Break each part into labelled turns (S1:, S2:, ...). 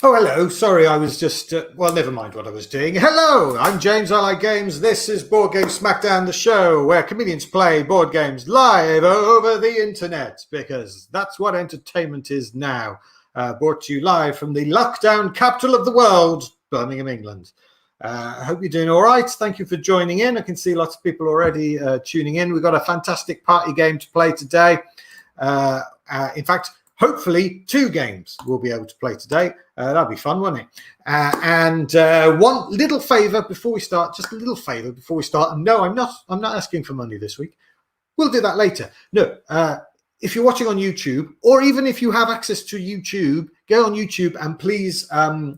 S1: Oh, hello. Sorry, I was just, well, never mind what I was doing. Hello, I'm James. I like games. This is Board Game Smackdown, the show where comedians play board games live over the internet, because that's what entertainment is now. Brought to you live from the lockdown capital of the world, Birmingham, England. I hope you're doing all right. Thank you for joining in. I can see lots of people already tuning in. We've got a fantastic party game to play today. In fact, hopefully, 2 games we'll be able to play today. That'll be fun, won't it? And one little favour before we start, just a little favour before we start. And no, I'm not asking for money this week. We'll do that later. No, if you're watching on YouTube, or even if you have access to YouTube, go on YouTube and please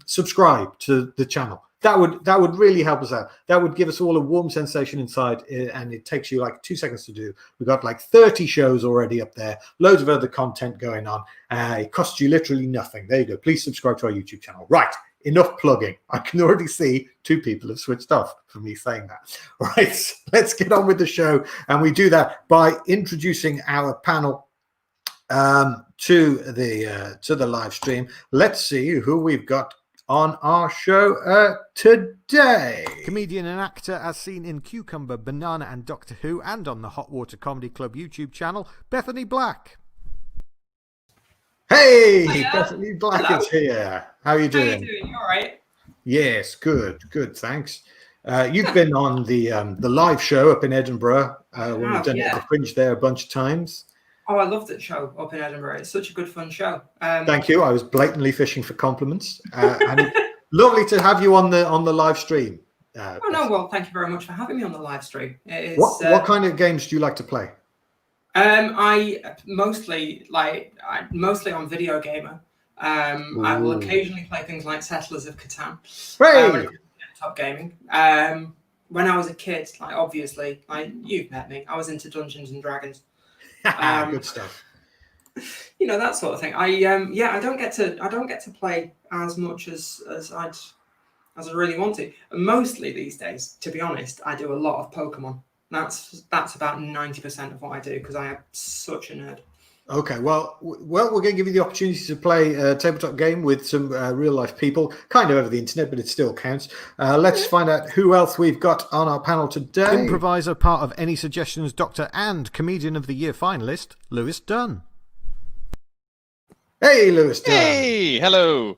S1: subscribe to the channel. That would really help us out. That would give us all a warm sensation inside, and it takes you like 2 seconds to do. We've got like 30 shows already up there, loads of other content going on. It costs you literally nothing. There you go. Please subscribe to our YouTube channel. Right, enough plugging. I can already see 2 people have switched off for me saying that. All right, let's get on with the show, and we do that by introducing our panel to the live stream. Let's see who we've got on our show today.
S2: Comedian and actor as seen in Cucumber, Banana and Doctor Who, and on the Hot Water Comedy Club YouTube channel, Bethany Black.
S1: Hey,
S3: Hiya.
S1: Bethany Black
S3: Hello.
S1: is here. How are you doing?
S3: How you doing? You all right?
S1: Yes, good, thanks. You've been on the live show up in Edinburgh when we've done it at the Fringe there a bunch of times.
S3: Oh, I loved that show up in Edinburgh. It's such a good, fun show.
S1: Thank you. I was blatantly fishing for compliments, and it's lovely to have you on the live stream.
S3: Oh no, well, thank you very much for having me on the live stream. It is,
S1: what kind of games do you like to play?
S3: I mostly on Video Gamer. I will occasionally play things like Settlers of Catan.
S1: Hey!
S3: Top gaming. When I was a kid, obviously, you've met me. I was into Dungeons and Dragons.
S1: Good stuff.
S3: You know, that sort of thing. I don't get to play as much as I really want to. And mostly these days, to be honest, I do a lot of Pokemon. That's about 90% of what I do because I am such a nerd.
S1: Okay, well, we're going to give you the opportunity to play a tabletop game with some real life people, kind of over the internet, but it still counts. Let's find out who else we've got on our panel today.
S2: Improviser, part of Any Suggestions Doctor and Comedian of the Year finalist, Lewis Dunn.
S1: Hey, Lewis Dunn.
S4: Hey, hello.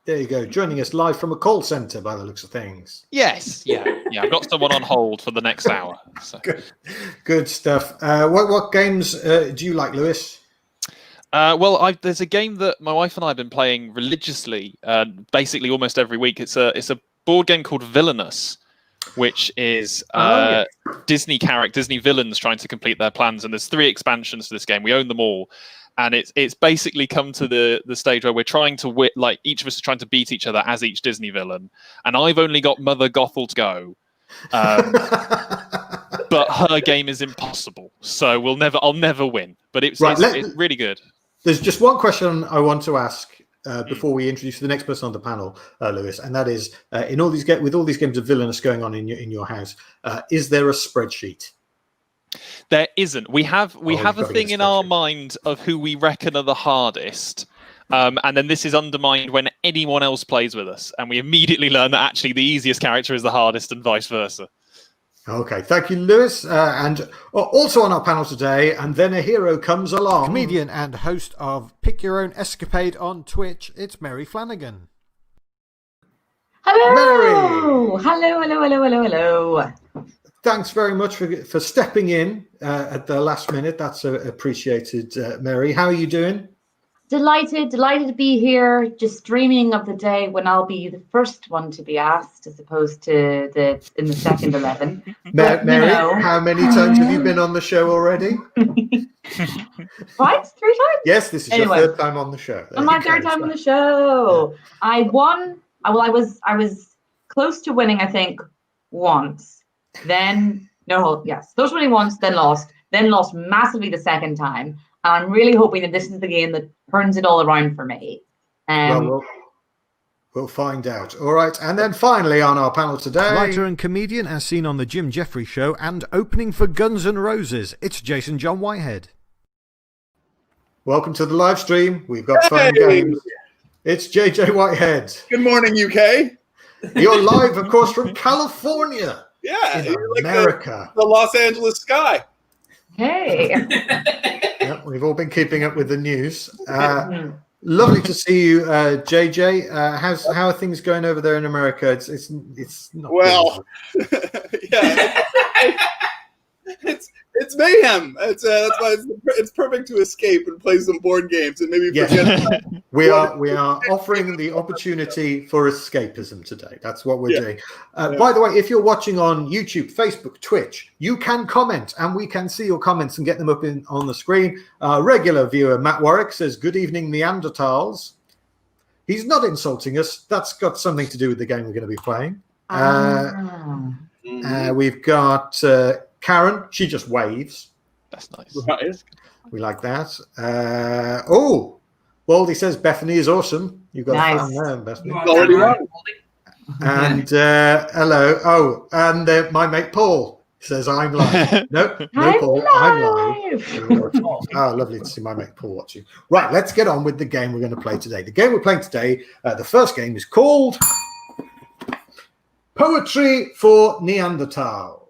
S1: There you go, joining us live from a call centre by the looks of things.
S4: Yes, yeah. I've got someone on hold for the next hour. So.
S1: Good stuff. What games do you like, Lewis?
S4: There's a game that my wife and I have been playing religiously, basically almost every week. It's a board game called Villainous, which is Disney villains trying to complete their plans. And there's 3 expansions to this game. We own them all. And it's basically come to the stage where we're trying to each of us is trying to beat each other as each Disney villain. And I've only got Mother Gothel to go, but her game is impossible. So I'll never win. But it's really good.
S1: There's just one question I want to ask before we introduce the next person on the panel, Lewis, and that is with all these games of Villainous going on in your house, is there a spreadsheet?
S4: There isn't. We have a thing in our mind of who we reckon are the hardest, and then this is undermined when anyone else plays with us, and we immediately learn that actually the easiest character is the hardest, and vice versa.
S1: Okay, thank you, Lewis. And also on our panel today, and then a hero comes along.
S2: Comedian and host of Pick Your Own Escapade on Twitch, it's Mary Flanagan.
S5: Hello! Mary. Hello.
S1: Thanks very much for stepping in at the last minute. That's appreciated, Mary. How are you doing?
S5: Delighted to be here. Just dreaming of the day when I'll be the first one to be asked, as opposed to in the second 11.
S1: Mary, how many times have you been on the show already?
S5: Right, 3 times.
S1: Yes, this is your 3rd time on the show.
S5: My 3rd time on the show. I won. I was close to winning. I think once. Then close to winning once. Then lost massively the second time. And I'm really hoping that this is the game that turns it all around for me.
S1: We'll find out. All right. And then finally on our panel today,
S2: writer and comedian as seen on the Jim Jeffries Show and opening for Guns N' Roses, it's Jason John Whitehead.
S1: welcome to the live stream. We've got fun games. It's JJ Whitehead.
S6: Good morning, UK.
S1: You're live, of course, from California.
S6: Yeah,
S1: In
S6: you're like
S1: America.
S6: the Los Angeles sky.
S5: Hey.
S1: Yep, we've all been keeping up with the news. Lovely to see you, JJ. How are things going over there in America? It's not
S6: Well. Yeah, it's mayhem. That's why it's perfect to escape and play some board games and maybe forget.
S1: We are offering the opportunity for escapism today. That's what we're doing. By the way, if you're watching on YouTube, Facebook, Twitch, you can comment and we can see your comments and get them up on the screen. Regular viewer Matt Warwick says, "Good evening, Neanderthals." He's not insulting us. That's got something to do with the game we're going to be playing. We've got Karen. She just waves.
S4: That's nice.
S6: Right.
S1: We like that. Baldy says Bethany is awesome. You've got a fan there, Bethany.
S6: Already won.
S1: And hello. Oh, and my mate Paul says I'm live. No, Paul, I'm live. Oh, lovely to see my mate Paul watching. Right, let's get on with the game we're going to play today. The game we're playing today, the first game is called Poetry for Neanderthals.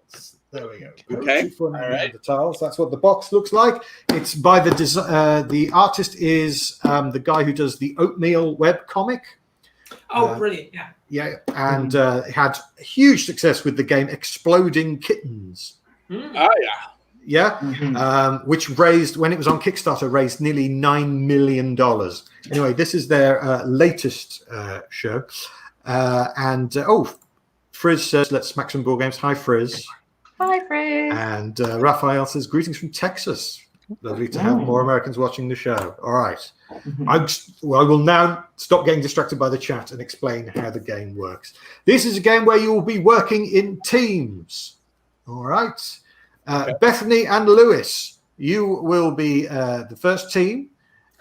S1: There we go.
S6: Okay.
S1: For Neanderthals. That's what the box looks like. It's by the artist is the guy who does the Oatmeal web comic.
S3: Oh, brilliant! Yeah.
S1: Yeah, and had huge success with the game Exploding Kittens.
S6: Oh yeah.
S1: Yeah, which raised, when it was on Kickstarter, raised nearly $9 million. Anyway, this is their latest show. Frizz says, "Let's smack some board games." Hi, Frizz.
S5: Hi, Frizz.
S1: And Raphael says, "Greetings from Texas. Lovely to have more Americans watching the show." All right. I will now stop getting distracted by the chat and explain how the game works. This is a game where you will be working in teams. All right. Bethany and Lewis, you will be the first team.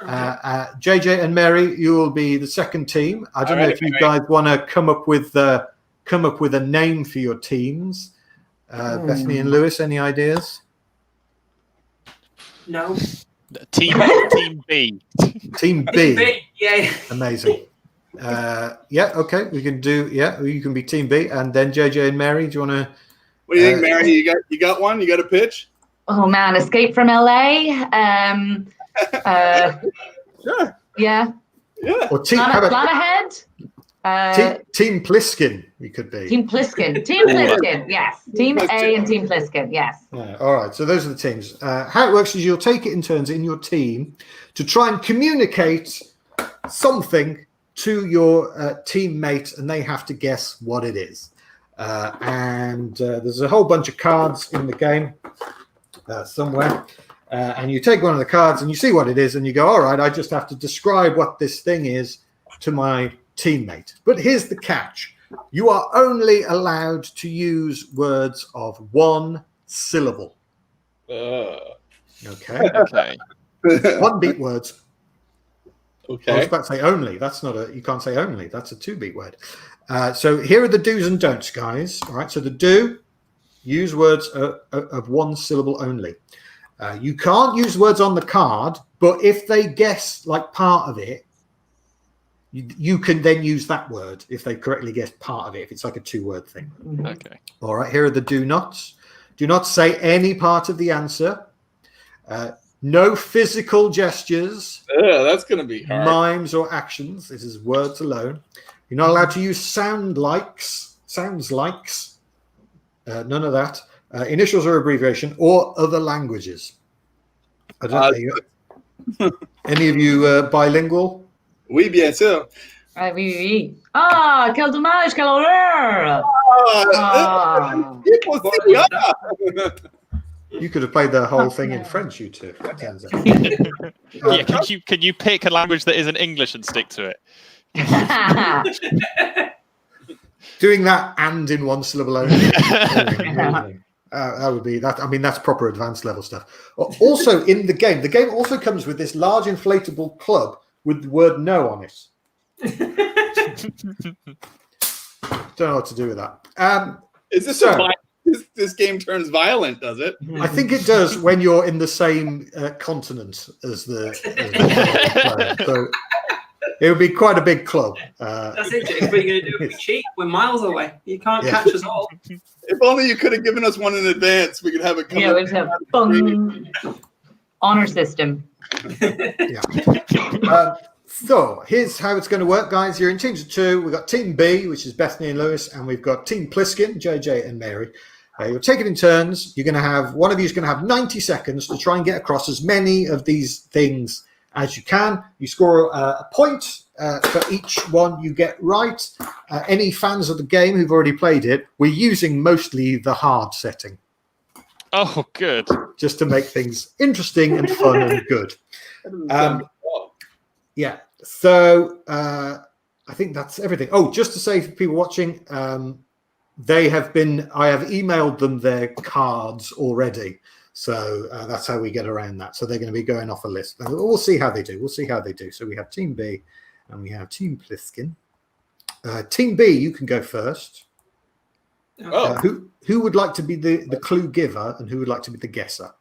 S1: JJ and Mary, you will be the second team. I don't know if you guys want to come up with a name for your teams. Bethany and Lewis, any ideas?
S3: No.
S4: Team B.
S1: Team B.
S3: Yeah.
S1: Amazing. Okay, we can do. Yeah, you can be Team B, and then JJ and Mary. Do you want to?
S6: What do you think, Mary? You got one? You got a pitch?
S5: Oh man, Escape from LA.
S6: Sure.
S5: Yeah.
S1: Or team? How about
S5: Planhead.
S1: Team Pliskin? We could be.
S5: Team Pliskin. Team Pliskin. Yes. Team A and Team Pliskin. Yes.
S1: All right. So those are the teams. How it works is you'll take it in turns in your team to try and communicate something to your teammate, and they have to guess what it is. There's a whole bunch of cards in the game somewhere. And you take one of the cards and you see what it is, and you go, all right, I just have to describe what this thing is to my teammate. But here's the catch. You are only allowed to use words of one syllable. Okay. One beat words.
S6: Okay.
S1: I was about to say only. That's not you can't say only. That's a 2-beat word. So here are the do's and don'ts, guys. All right. So the do, use words of one syllable only. You can't use words on the card, but if they guess like part of it, you can then use that word if they correctly guess part of it, if it's like a 2-word thing.
S4: Okay.
S1: All right, here are the do nots. Do not say any part of the answer. No physical gestures.
S6: That's going to be hard.
S1: Mimes or actions. This is words alone. You're not allowed to use sounds likes. None of that. Initials or abbreviation or other languages. I don't know. Any of you bilingual?
S6: Oui, bien sûr.
S5: Oui. Ah, quel dommage, quelle horreur!
S1: You could have played the whole thing in French, you two. It turns out.
S4: Yeah, can you pick a language that isn't English and stick to it?
S1: Doing that and in one syllable only. That would be that. I mean, that's proper advanced level stuff. Also, in the game also comes with this large inflatable club with the word "no" on it. Don't know what to do with that.
S6: Is this this game turns violent? Does it?
S1: I think it does when you're in the same continent as the player. So It would be quite a big club.
S3: That's it. What are you going to do if we cheat? We're miles away. You can't catch us all.
S6: If only you could have given us one in advance, we could have it come.
S5: Yeah, it's a fun honor system.
S1: So here's how it's going to work, guys. You're in teams of 2. We've got Team B, which is Bethany and Lewis, and we've got Team Pliskin, JJ and Mary. You'll take it in turns. You're going to have one of you is going to have 90 seconds to try and get across as many of these things as you can. You score a point for each one you get right. Any fans of the game who've already played it, we're using mostly the hard setting.
S4: Oh, good.
S1: Just to make things interesting and fun and good. Yeah. So I think that's everything. Oh, just to say for people watching, I have emailed them their cards already. So that's how we get around that. So they're going to be going off a list. And we'll see how they do. So we have Team B and we have Team Pliskin. Team B, you can go first. Who would like to be the clue giver and who would like to be the guesser?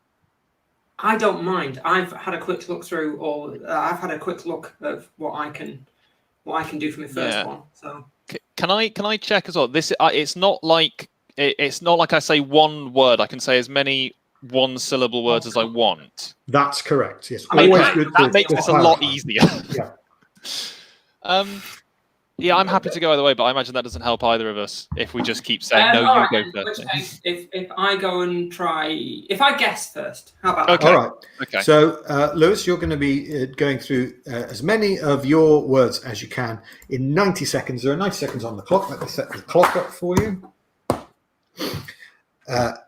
S3: I don't mind. I've had a quick look through, I've had a quick look of what I can do for my first one. So
S4: can I check as well? This it's not like I say one word. I can say as many one-syllable words as I want.
S1: That's correct. Yes,
S4: that makes this a lot easier.
S1: Yeah.
S4: Yeah, I'm happy to go either way, but I imagine that doesn't help either of us if we just keep saying no. You go first.
S3: In which case, if I go and try, if I guess first, how about
S4: that?
S1: All right.
S4: Okay.
S1: So, Lewis, you're going to be going through as many of your words as you can in 90 seconds. There are 90 seconds on the clock. Let me set the clock up for you.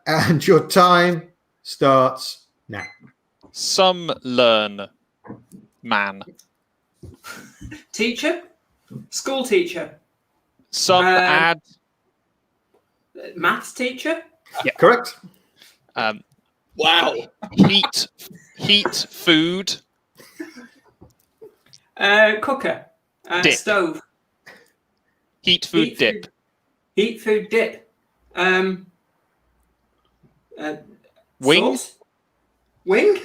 S1: And your time starts now.
S4: Some learn, man.
S3: Teacher? School teacher.
S4: Some add.
S3: Maths teacher?
S1: Yeah. Correct.
S6: Wow.
S4: Heat food.
S3: Cooker.
S4: Dip.
S3: Stove.
S4: Heat food dip.
S3: Heat food dip.
S4: Wing?
S3: Sauce? Wing?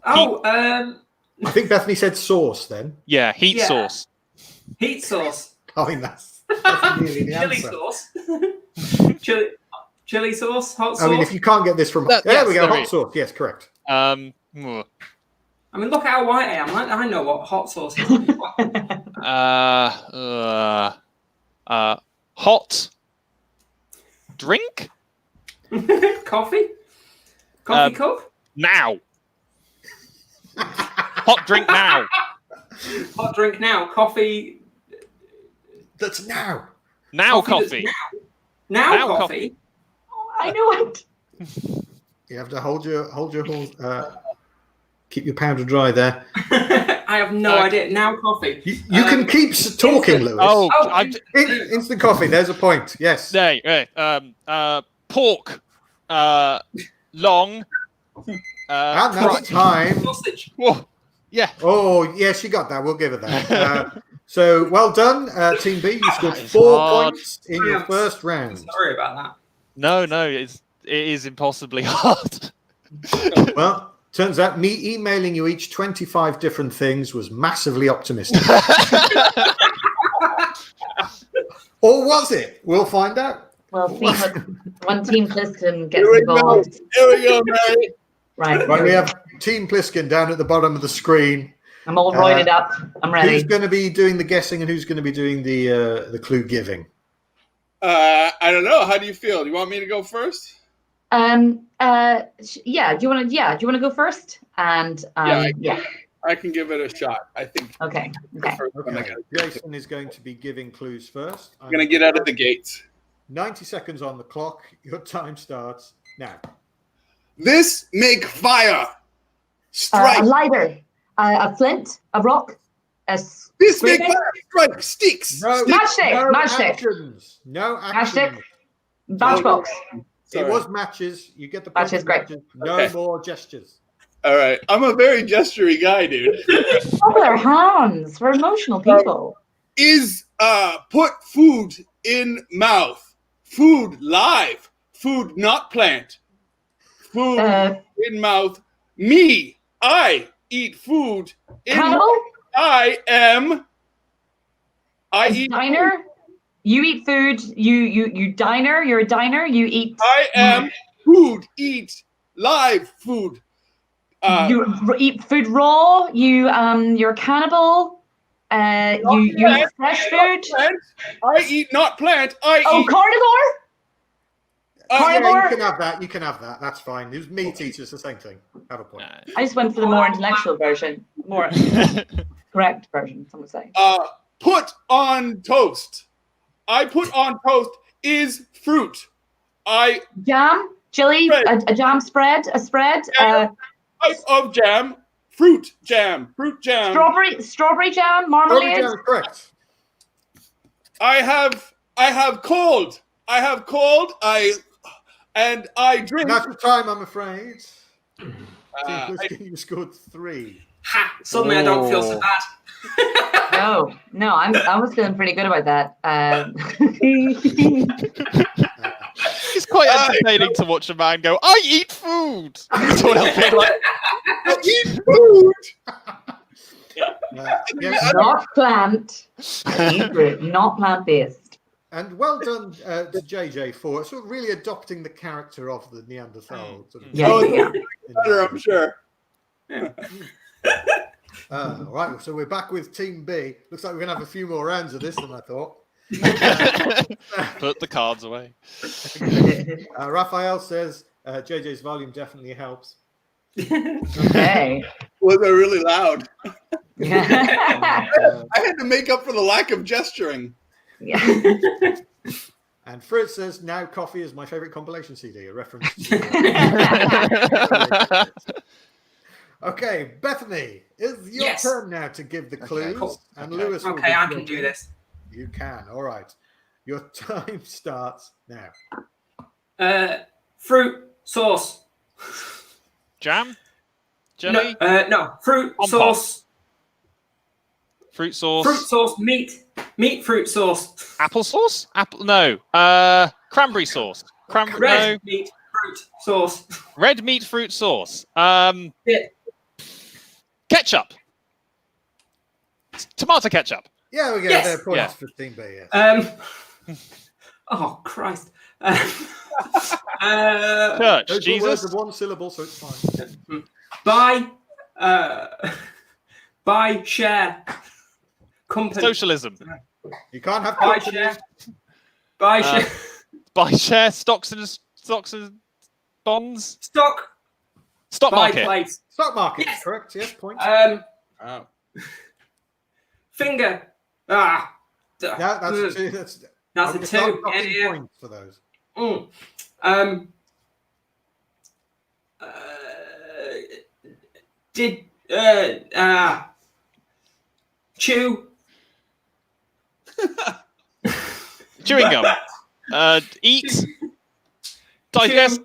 S3: Oh,
S1: I think Bethany said sauce then.
S4: Yeah, heat sauce.
S3: Heat sauce.
S1: I mean, that's really the
S3: Chili
S1: answer.
S3: Sauce. Chili sauce, hot sauce.
S1: I mean, if you can't get this from... There we go, hot sauce. Yes, correct.
S3: I mean, look how white I am. I know what hot sauce is.
S4: Hot drink?
S3: Coffee? Coffee cup?
S4: Now. Hot drink now.
S3: Hot drink now. Coffee.
S1: That's now.
S4: Now coffee.
S3: Now coffee.
S5: Oh, I know it.
S1: You have to hold your keep your powder dry there.
S3: I have no idea. Now coffee.
S1: You can keep talking, Lewis. Instant coffee. There's a point. Yes.
S4: There. Pork. Long.
S1: And that's time.
S3: Sausage.
S4: Whoa. Yeah.
S1: Oh, yes, you got that. We'll give it that. So, well done, Team B. You scored 4 points in your first round.
S3: Sorry about that.
S4: No, it is impossibly hard.
S1: Well, turns out me emailing you each 25 different things was massively optimistic. Or was it? We'll find out.
S5: Well, see what one Team Pliskin gets involved.
S6: Here we go, Mary.
S5: Right.
S1: We have Team Pliskin down at the bottom of the screen.
S5: I'm all roided up. I'm ready.
S1: Who's going to be doing the guessing and who's going to be doing the clue giving?
S6: I don't know. How do you feel? Do you want me to go first?
S5: Yeah. Do you want to go first? And
S6: I can give it a shot. I think.
S5: Okay.
S1: Jason is going to be giving clues first.
S6: I'm going to get out of the gates.
S1: 90 seconds on the clock. Your time starts now.
S6: This make fire. Strike.
S5: A lighter. A flint. A rock.
S6: This make fire. Strike. Sticks.
S1: No,
S5: Matchstick.
S1: No actions.
S5: Matchbox.
S1: It was matches. You get the
S5: matches. Great.
S1: No more gestures.
S6: All right. I'm a very gestury guy, dude.
S5: Oh, their hands. We're emotional people.
S6: Is put food in mouth. Food live. Food not plant. Food in mouth. Me. I eat food in
S5: cannibal?
S6: I eat.
S5: Diner. You eat food. You diner. You're a diner. You eat.
S6: I am food. Eat live food.
S5: You eat food raw. You're a cannibal. You eat fresh food.
S6: Plant. I eat not plant. I eat.
S5: Carnivore.
S1: Yeah,
S5: Carnivore.
S1: you can have that. You can have that. That's fine. It was meat eaters, the same thing. Have a point.
S5: I just went for the more intellectual version, more correct version. Some would say.
S6: Put on toast. I put on toast is fruit.
S5: Jam, chili, a jam spread, a spread.
S6: Type of jam. Fruit jam.
S5: Strawberry jam, marmalade.
S1: Jam, correct.
S6: I have cold. I drink.
S1: That's the time, I'm afraid. You scored 3.
S3: Ha! Suddenly I don't feel so bad.
S5: No, I was feeling pretty good about that.
S4: It's quite entertaining to watch a man go, I eat food! Someone else being like,
S6: I eat food.
S5: Not plant. I eat fruit, not plant-based.
S1: And well done to JJ for sort of really adopting the character of the Neanderthal. Sort of
S5: Yeah.
S6: Better, I'm sure.
S1: Right, so we're back with Team B. Looks like we're going to have a few more rounds of this than I thought.
S4: put the cards away.
S1: Raphael says JJ's volume definitely helps.
S5: Okay.
S6: Was I really loud?
S5: Yeah.
S6: I had to make up for the lack of gesturing.
S1: And Fritz says, now coffee is my favorite compilation CD, a reference to... Okay, Bethany, it's your turn now to give the clues.
S3: Okay, cool.
S1: And Lewis will
S3: Okay, I can do this.
S1: You can, all right. Your time starts now.
S3: Fruit sauce.
S4: Jam? Jelly?
S3: No, fruit sauce.
S4: Fruit sauce.
S3: Fruit sauce, meat fruit sauce.
S4: Apple sauce? No. Cranberry sauce.
S3: Red meat fruit sauce.
S4: Red meat fruit sauce. Ketchup. Tomato ketchup.
S1: Yeah, we get their points for Team B.
S3: Oh Christ.
S4: Church,
S1: Those
S4: Jesus.
S1: were words of one syllable, so it's fine.
S3: Buy, share, company.
S4: Socialism.
S1: You can't have
S3: Buy,
S1: company.
S3: share. Buy, share.
S4: Buy share stocks and bonds. Stock
S3: Buy
S4: market.
S3: place.
S1: Stock market, correct? Yes, point.
S3: Finger.
S1: Yeah, that's a 2.
S3: That's a 2. Yeah.
S1: Points for those.
S3: Chew.
S4: Chewing gum. Eat. Digest.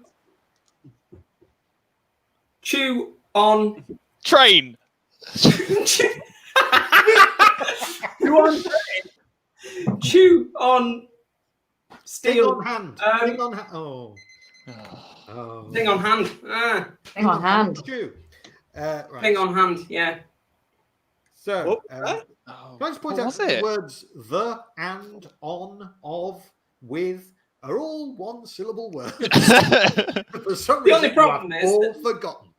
S3: Chew on.
S4: Train.
S3: Chew on. Steel.
S1: Thing on hand. Thing on hand. Oh.
S3: Thing on hand.
S5: Thing on hand.
S1: Chew. Right.
S3: Thing on hand. Yeah.
S1: So, can I just point out that the
S4: it?
S1: words the, and, on, of, with are all one syllable words. For some
S3: The
S1: reason,
S3: only problem
S1: I've
S3: is
S1: all forgotten.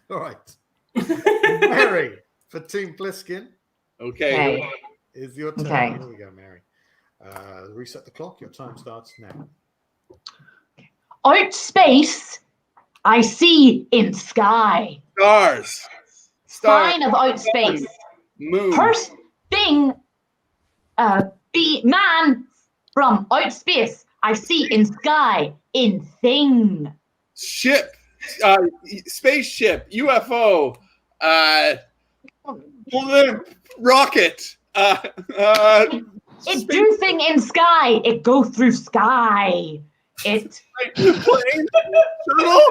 S1: All right. Mary, for Team Pliskin,
S6: Okay.
S1: is your turn.
S5: Okay.
S1: Here we go, Mary. Reset the clock. Your time starts now.
S5: Out space, I see in sky.
S6: Stars.
S5: Sign of out space.
S6: Moon.
S5: First thing, be man from out space. I see in sky in thing.
S6: Ship. Spaceship. UFO. Rocket.
S5: It do thing in sky. It go through sky. It
S6: Plane. Shuttle.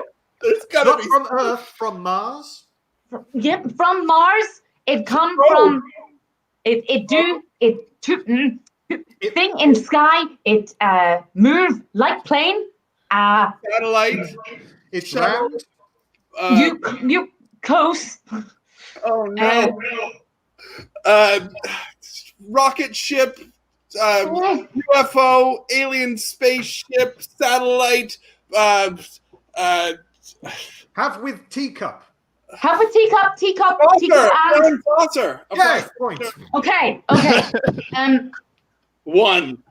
S6: There's gotta
S1: Not
S6: be
S1: from Earth, from Mars.
S5: from Mars. It come from. It thing in sky. It move like plane.
S6: satellite.
S1: It's
S6: Shuttle.
S1: round.
S5: You coast.
S6: Oh no. Rocket ship, UFO, alien spaceship, satellite.
S1: Have with teacup.
S5: Have a teacup, teacup, and
S6: Saucer. Of
S1: Yes,
S6: course.
S1: point.
S5: okay.
S6: One.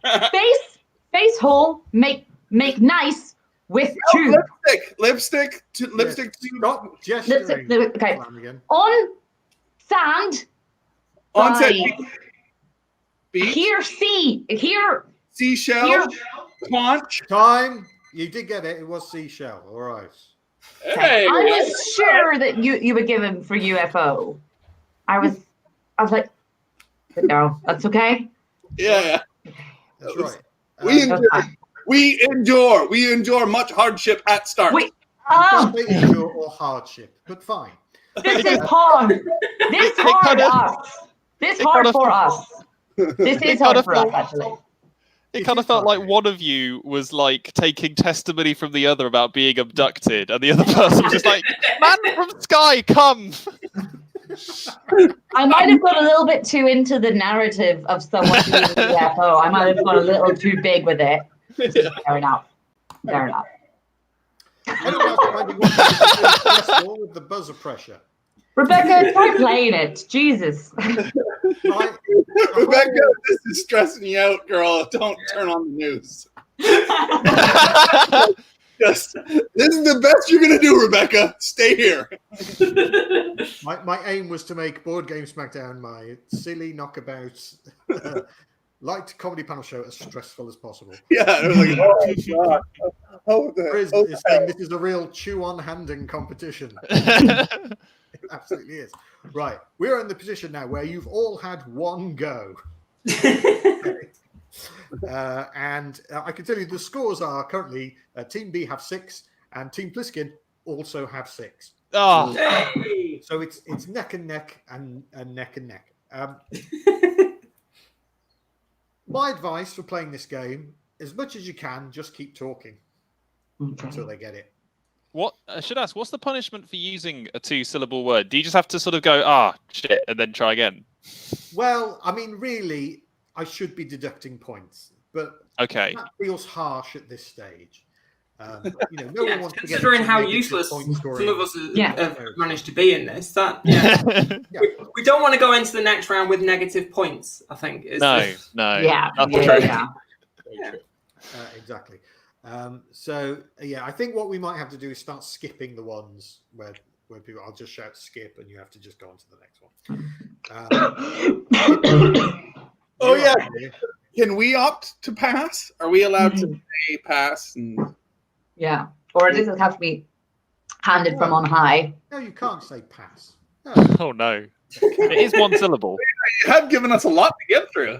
S5: Face hole, make nice with tube.
S6: Lipstick. Lipstick tube.
S1: Stop gesturing.
S5: Okay.
S1: Flanagan.
S5: On sand.
S6: On set.
S5: by-
S6: Beach.
S5: Here.
S6: Seashell.
S5: Here.
S6: Conch.
S1: Time. You did get it. It was seashell. All right.
S6: Hey.
S5: I was sure that you were given for UFO. I was like, but no, that's okay.
S6: Yeah.
S1: That's right.
S6: We
S5: That's
S6: endure.
S5: fine.
S6: We endure much hardship at start.
S5: Wait,
S1: Just endure or hardship, but fine.
S5: this is hard. This hard us. This hard for us. This is hard for us, actually.
S4: It kind of felt like one of you was like taking testimony from the other about being abducted, and the other person was just like, "Man from sky, come!"
S5: I might have got a little bit too into the narrative of someone being a UFO. I might have gone a little too big with it. Fair enough.
S1: Anyone else finding what stressful with the buzzer pressure?
S5: Rebecca, try playing it. Jesus.
S1: Right.
S6: Rebecca, this is stressing you out, girl. Don't turn on the news. This is the best you're gonna do, Rebecca. Stay here.
S1: My aim was to make Board Game Smackdown my silly knockabout light comedy panel show as stressful as possible.
S6: Yeah, I was like, oh god.
S1: Is saying this is a real chew-on-handing competition. It absolutely is. Right, we're in the position now where you've all had one go. And I can tell you the scores are currently Team B have 6 and Team Pliskin also have 6.
S4: Oh,
S3: Hey!
S1: So it's neck and neck and neck and neck. My advice for playing this game, as much as you can, just keep talking until they get it.
S4: what I should ask? What's the punishment for using a 2-syllable word? Do you just have to sort of go, shit, and then try again?
S1: Well, I mean, really, I should be deducting points, but
S4: Okay.
S1: that feels harsh at this stage. No one wants to get
S3: Considering how
S1: negative
S3: useless
S1: point
S3: some
S1: scoring.
S3: of us
S5: Yeah.
S3: have managed to be in this, we don't want to go into the next round with negative points. I think.
S4: No.
S5: Yeah.
S4: That's
S5: Yeah.
S4: true.
S5: Yeah.
S1: Exactly. I think what we might have to do is start skipping the ones where people. I'll just shout skip, and you have to just go on to the next one.
S6: Oh yeah. Can we opt to pass? Are we allowed to say pass?
S5: Yeah. Or does it have to be handed from on high?
S1: No, you can't say pass. No.
S4: Oh no. It is 1 syllable.
S6: You have given us a lot to get through.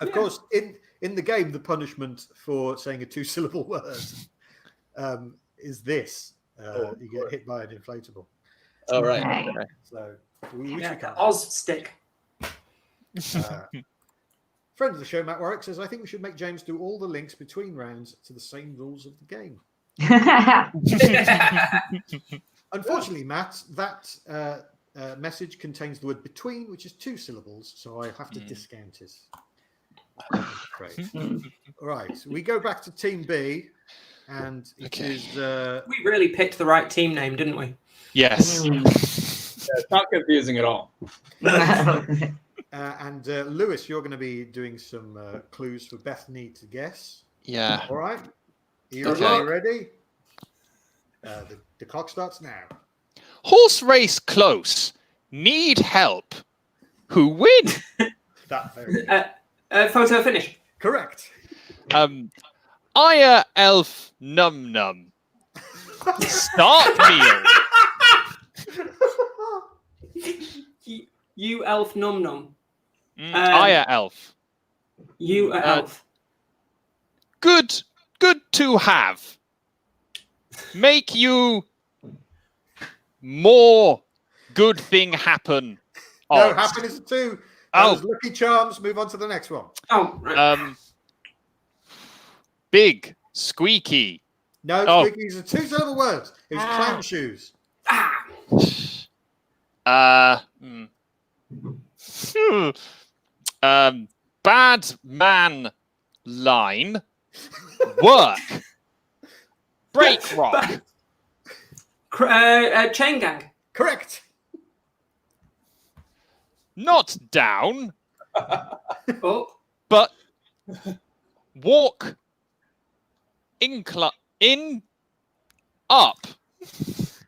S1: Of course, in the game, the punishment for saying a 2-syllable word is this: you get hit by an inflatable.
S6: All right.
S5: Okay.
S1: So we
S3: Yeah,
S1: can't.
S3: Oz stick.
S1: Friend of the show, Matt Warwick, says, I think we should make James do all the links between rounds to the same rules of the game. Unfortunately, Matt, that message contains the word between, which is 2 syllables, so I have to discount it. I'm afraid. All right, we go back to Team B, and it is...
S3: We really picked the right team name, didn't we?
S4: Yes.
S6: It's not confusing at all.
S1: and Lewis, you're going to be doing some clues for Bethany to guess.
S4: Yeah.
S1: All right. You
S4: Okay.
S1: ready? The clock starts now.
S4: Horse race close. Need help. Who win?
S1: That very
S3: Photo finish.
S1: correct.
S4: Aya elf num num. Start meal.
S3: You elf num num.
S4: Aya elf.
S3: You elf.
S4: Good to have. Make you more good thing happen.
S1: No,
S4: odds.
S1: happiness 2.
S4: Oh.
S1: That was Lucky Charms. Move on to the next one.
S3: Oh, right.
S4: Big squeaky.
S1: No,
S4: Oh.
S1: Squeaky's a 2-syllable word. It was clown shoes.
S4: Bad man line. Work. Break rock.
S3: Chain gang.
S1: Correct.
S4: Not down,
S3: Oh,
S4: but walk in up.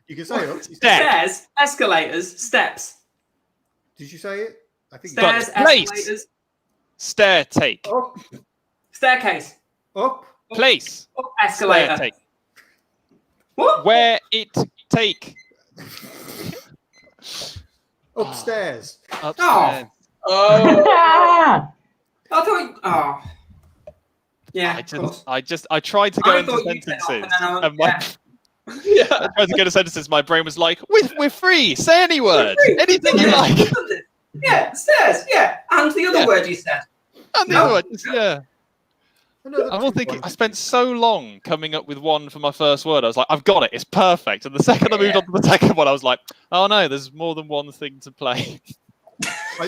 S1: You can say it.
S3: stairs, escalators, steps.
S1: Did you say it? I think
S3: Stairs,
S4: Place.
S3: escalators,
S4: Stair take.
S1: Up,
S3: staircase,
S1: up.
S4: Place.
S3: up,
S4: Stair
S3: escalator.
S4: take.
S3: What?
S4: Where it take.
S1: Upstairs.
S4: Upstairs.
S6: Oh,
S3: I thought. Oh. Yeah. of course.
S4: I tried to go
S3: I
S4: into
S3: thought you said
S4: sentences.
S3: up and then
S4: And my,
S3: yeah.
S4: I tried to go into sentences. My brain was like, we're free. Say any word. Anything you like.
S3: Yeah, stairs. Yeah, and the other
S4: Yeah.
S3: word you said.
S4: And the
S3: No.
S4: other one, yeah.
S1: Another
S4: I'm all
S1: 2
S4: thinking, I
S1: points.
S4: spent so long coming up with one for my first word. I was like, I've got it. It's perfect. And the second I moved on to the second one, I was like, oh no, there's more than one thing to play.
S1: I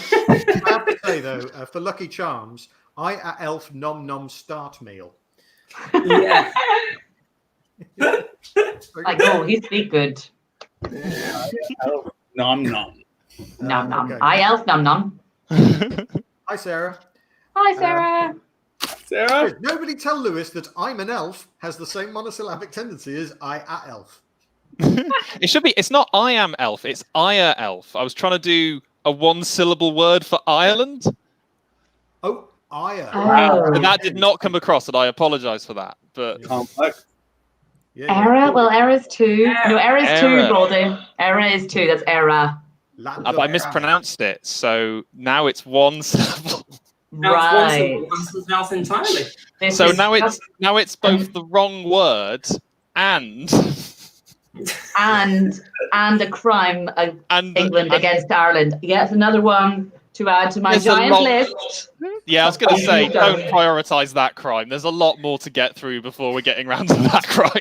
S1: have to say though, for Lucky Charms, I at Elf Nom Nom Start Meal.
S3: Yeah.
S5: Like, oh, he speak good.
S6: nom nom.
S5: Nom nom.
S1: okay.
S5: I elf nom nom.
S1: Hi Sarah.
S5: Hi, Sarah.
S6: Sarah?
S1: Nobody tell Lewis that I'm an elf has the same monosyllabic tendency as I at Elf.
S4: It should be, it's not I am elf, it's Ire elf. I was trying to do a one-syllable word for Ireland,
S1: Oh, Ire.
S5: Oh.
S4: and that did not come across, and I apologise for that. But
S6: Complex.
S1: Yeah,
S5: Era? Well, era's 2. No, era's 2,
S4: Era.
S5: Baldy. Era is 2. That's era.
S1: Land
S4: but
S1: of
S4: I
S1: Era.
S4: mispronounced it, so now it's one syllable.
S3: Now
S5: Right.
S3: it's one else entirely.
S5: This
S4: So
S5: is
S4: now
S5: just-
S4: it's both the wrong word and
S5: and a crime of England
S4: and-
S5: against Ireland. Yes, another one to add to my
S4: There's a
S5: giant
S4: long-
S5: list.
S4: Yeah, I was going to say,
S5: Done.
S4: don't prioritise that crime. There's a lot more to get through before we're getting round to that crime.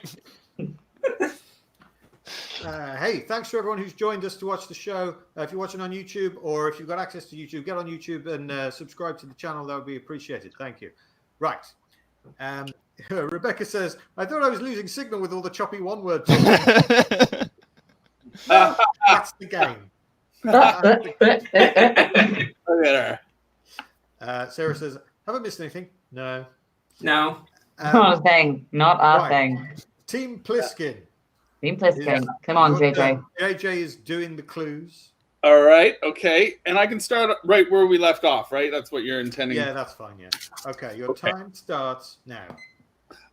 S1: Hey, thanks to everyone who's joined us to watch the show. If you're watching on YouTube or if you've got access to YouTube, get on YouTube and subscribe to the channel. That would be appreciated. Thank you. Right. Rebecca says, I thought I was losing signal with all the choppy one-word talk. That's the game.
S6: Look at her.
S1: Sarah says, have I missed anything? No.
S3: No.
S5: Not a thing. Not a
S1: right.
S5: thing.
S1: Team Pliskin.
S5: Team Pliskin. Come on, JJ.
S1: JJ is doing the clues.
S6: All right, okay. And I can start right where we left off, right? That's what you're intending.
S1: Yeah, that's fine, yeah. Okay, your
S6: Okay.
S1: time starts now.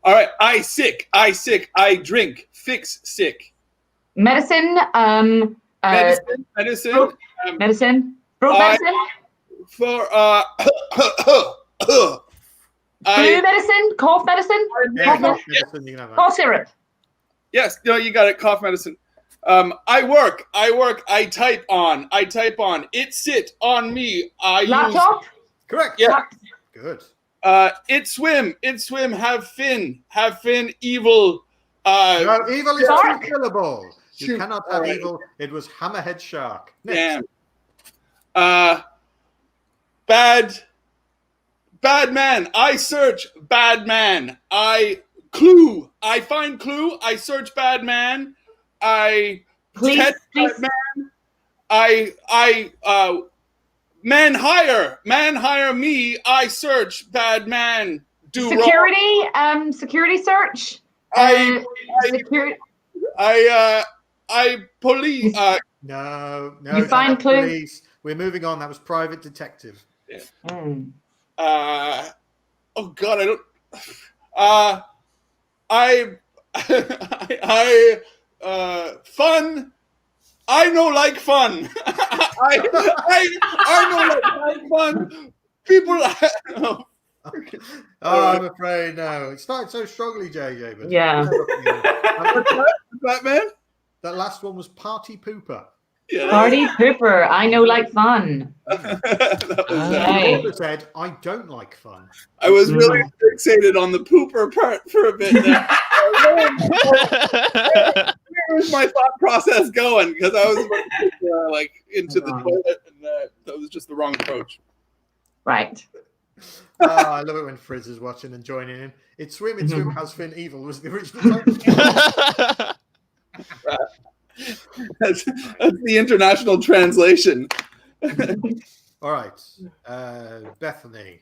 S6: All right. I sick. I drink. Fix sick.
S5: Medicine.
S6: Medicine.
S5: Medicine. Broke
S6: I-
S5: medicine.
S6: For
S5: Flu
S6: I
S5: medicine. Cough medicine.
S1: Yeah,
S5: Cough,
S1: medicine, you can have that.
S5: cough syrup.
S6: yes, no, you got it. Cough medicine. I work. I type on. It sit on me. I
S5: Laptop.
S1: Correct.
S6: Yeah.
S1: Good.
S6: use. It swim. Have fin. Evil.
S1: No, evil is
S5: Shark.
S1: 2 syllable. You
S6: Shoot.
S1: cannot have
S6: Alright.
S1: evil. It was hammerhead shark. Next.
S6: Damn. Bad man. I search bad man. I find clue. I search bad man. I
S5: Please,
S6: catch
S5: please.
S6: bad man. Man hire me. I search bad man. Do wrong.
S5: Security. Security search.
S6: I
S5: Security.
S6: police.
S1: No.
S5: You
S1: it's
S5: find
S1: not
S5: clue?
S1: police. We're moving on. That was private detective.
S5: Mm.
S6: Oh God, I don't. Fun. I know like fun. I know like fun. People.
S1: Oh, I'm afraid no. It started so strongly, JJ. But
S5: Yeah.
S6: Batman.
S1: That last one was party pooper.
S6: Yeah.
S5: Party pooper. I know like fun.
S6: That was,
S5: Hey.
S1: You also said, I don't like fun.
S6: I was really fixated on the pooper part for a bit there. Where's my thought process going? Because I was like into the toilet, and that was just the wrong approach.
S5: Right.
S1: I love it when Frizz is watching and joining in. It's Swim Has Fin Evil was the original title.
S6: That's the international translation.
S1: All right, Bethany.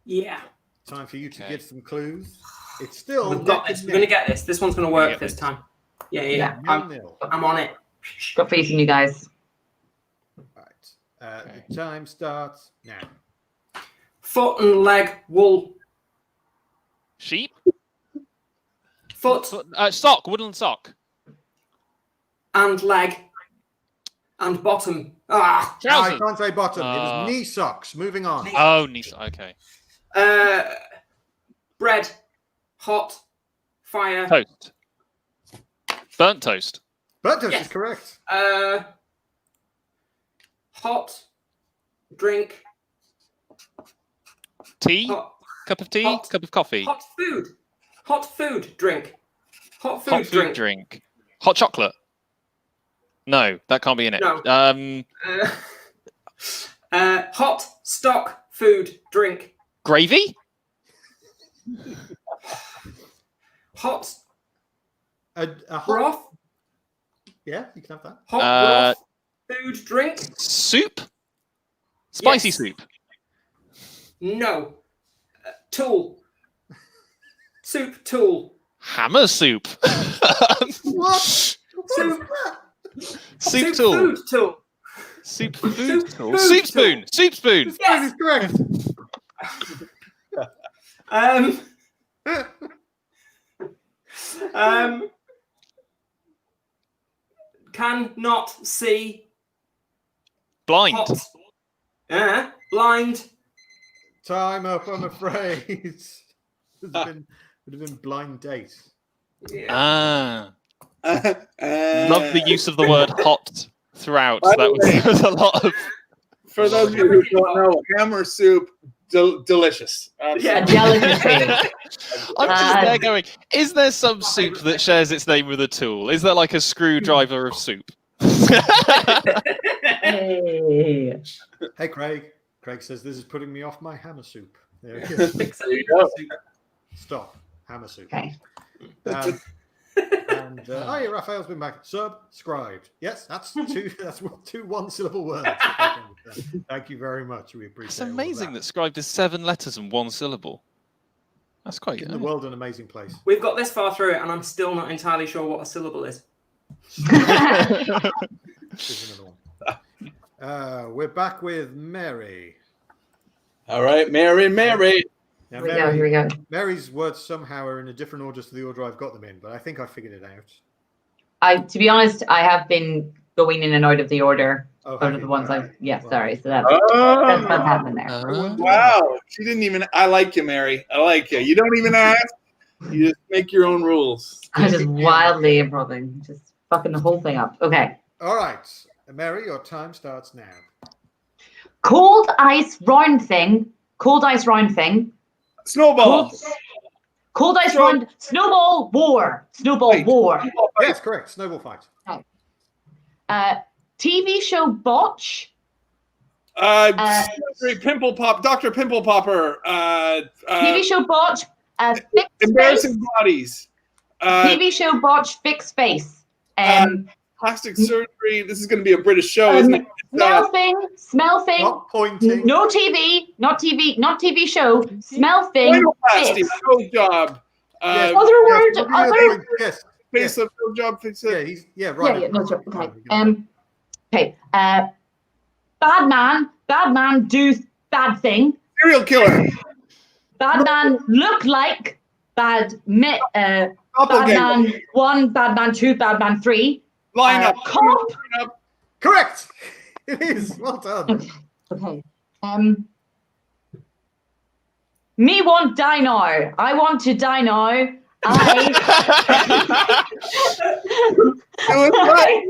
S3: Yeah.
S1: Time for you to give some clues. It's still.
S3: We've got this. We're going to get this. This one's going to work this time. Yeah. I'm on it.
S5: Got faith in you guys.
S1: Right. The time starts now.
S3: Foot and leg, wool.
S4: Sheep?
S3: Foot
S4: Sock, woodland sock.
S3: and leg and bottom.
S1: I
S4: Trousers.
S1: can't say bottom. It was knee socks. Moving on.
S4: Oh, knee okay.
S3: Bread, hot, fire.
S4: Toast. Burnt toast.
S1: Burnt toast
S3: Yes.
S1: is correct.
S3: Hot, drink.
S4: Tea?
S3: Hot,
S4: Cup of tea?
S3: Hot.
S4: Cup of coffee?
S3: hot food, drink. Hot food,
S4: Hot food
S3: drink.
S4: Hot chocolate? No, that can't be in it.
S3: No. Hot stock food drink.
S4: Gravy?
S3: Hot
S1: A hot,
S3: broth.
S1: yeah, you can have that.
S3: Hot broth food drink.
S4: Soup? Spicy
S3: Yes.
S4: soup?
S3: No. Tool. Soup tool.
S4: Hammer soup?
S1: What?
S3: Soup.
S4: Soup tool?
S3: Food tool.
S4: Soup food
S3: Soup
S4: tool?
S3: food
S4: Soup
S3: tool.
S4: spoon? Soup spoon?
S1: That
S3: Yes.
S1: is correct.
S3: Cannot see.
S4: Blind?
S3: Hot. Blind.
S1: Time up, I'm afraid. It would have been blind date.
S3: Yeah.
S4: Ah. Love
S6: Love
S4: the use of the word hot throughout.
S6: By
S4: That
S6: the way-
S4: was a lot of...
S6: For those of you who don't know, hammer soup, delicious.
S3: Yeah.
S5: A delicacy.
S4: I'm just there going, is there some soup that shares its name with a tool? Is there like a screwdriver of soup?
S5: Hey.
S1: Hey, Craig. Craig says this is putting me off my hammer soup. There we go.
S6: There you go.
S1: Stop. Hammer soup.
S5: Okay.
S1: And yeah, Raphael's been back. Subscribed. Yes, that's two one-syllable words. Thank you very much. We appreciate
S4: It's
S1: all of
S4: amazing that scribed is 7 letters and 1 syllable. That's quite
S1: In
S4: good.
S1: the world, an amazing place.
S3: We've got this far through it, and I'm still not entirely sure what a syllable is.
S1: Here's another one. We're back with Mary.
S6: All right, Mary.
S1: Now,
S5: Here we go.
S1: Mary's words somehow are in a different order to the order I've got them in, but I think I figured it out.
S5: To be honest, I have been going in and out of the order.
S1: Oh,
S5: Out
S1: have
S5: of the
S1: you?
S5: ones
S1: All
S5: I've,
S1: right.
S5: yeah,
S1: Well,
S5: sorry. So that's what's happened there.
S6: Wow, she didn't even. I like you, Mary. I like you. You don't even ask. You just make your own rules.
S5: I'm just wildly improving, just fucking the whole thing up. Okay.
S1: All right. Mary, your time starts now.
S5: Cold ice round thing.
S6: Snowball.
S5: Cold ice round. Snowball war.
S1: Yes, correct. Snowball fight.
S5: TV show botch.
S6: Pimple Pop. Dr. Pimple Popper.
S5: TV show botch. Fix
S6: Embarrassing
S5: face.
S6: Bodies.
S5: TV show botch. Fix face.
S6: Plastic surgery. This is going to be a British show, isn't it?
S5: Smell thing.
S1: Not pointing.
S5: No TV. Not TV show. Smell thing.
S6: Oinoplasty.
S5: Fix.
S6: Show job.
S1: Yes.
S5: Other word.
S1: Yes,
S5: Other.
S1: Yes.
S6: Face of show job. Fix
S1: Yeah,
S6: it.
S1: right.
S5: Yeah, no, sure. Okay. Bad man do bad thing.
S6: Serial killer.
S5: Bad man look like bad bad
S6: Doppelganger.
S5: man 1, bad man 2, bad man 3.
S6: Line up.
S5: Cop.
S1: Correct. It is. Well done.
S5: Okay. Me want die now. I want to die now.
S6: It was right.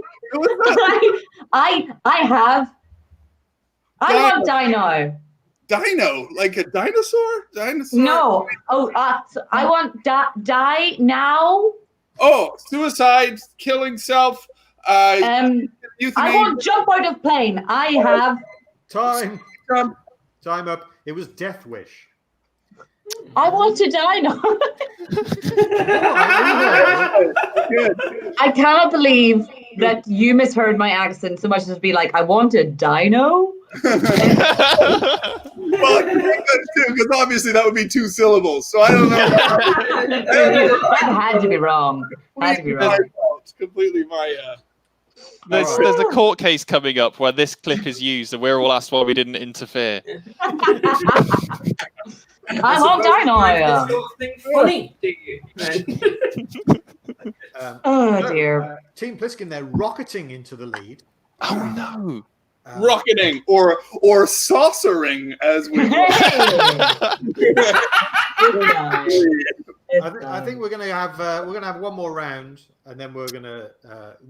S5: I have. I want dino.
S6: Dino, like a dinosaur? Dinosaur?
S5: No. Oh, I want die now.
S6: Oh, suicide, killing self.
S5: I
S6: Euthanasia.
S5: want jump out of plane. I have.
S1: Time.
S6: Jump.
S1: Time up. It was Death Wish.
S5: I want to die now.
S6: Good.
S5: I cannot believe that you misheard my accent so much as to be like, I want a dino.
S6: Well, because obviously that would be 2 syllables. So I don't know.
S5: That had to be wrong.
S6: Completely my.
S4: There's a court case coming up where this clip is used, and we're all asked why we didn't interfere.
S5: I want dino.
S3: This sort of thing funny, do you?
S5: Oh dear.
S1: Team Pliskin, they're rocketing into the lead.
S4: Oh no!
S6: Rocketing or saucering, as we
S1: I think we're gonna have one more round, and then we're gonna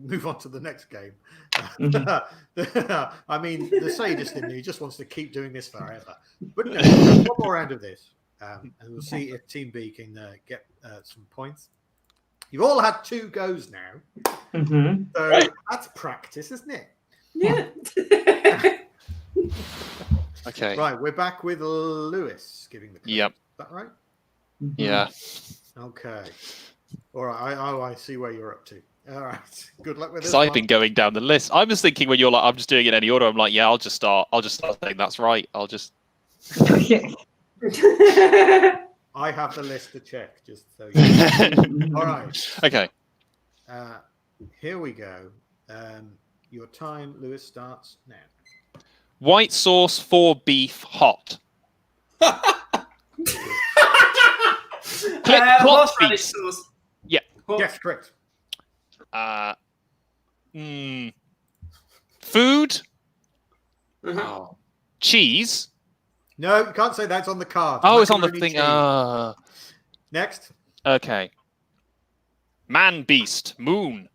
S1: move on to the next game. I mean, the sadist in me just wants to keep doing this forever. But no, one more round of this, and we'll see if Team B can get some points. You've all had 2 goes now, so that's practice, isn't it?
S3: Yeah.
S4: Okay.
S1: Right, we're back with Lewis giving the clue.
S4: Yep.
S1: Is that right?
S4: Yeah.
S1: Okay. All right. I see where you're up to. All right. Good luck with this.
S4: Because I've been going down the list. I was thinking when you're like, I'm just doing it in any order. I'm like, yeah, I'll just start saying that's right. I'll just.
S1: I have the list to check, just so you know. All right.
S4: Okay.
S1: Here we go. Your time, Lewis, starts now.
S4: White sauce for beef hot.
S3: Horseradish sauce.
S4: Yeah.
S1: Yes, correct.
S4: Food.
S3: Uh-huh.
S4: Cheese.
S1: No, you can't say that's on the card.
S4: Oh, it's on the
S1: Macaroni
S4: thing.
S1: cheese. Next.
S4: Okay. Man, beast, moon.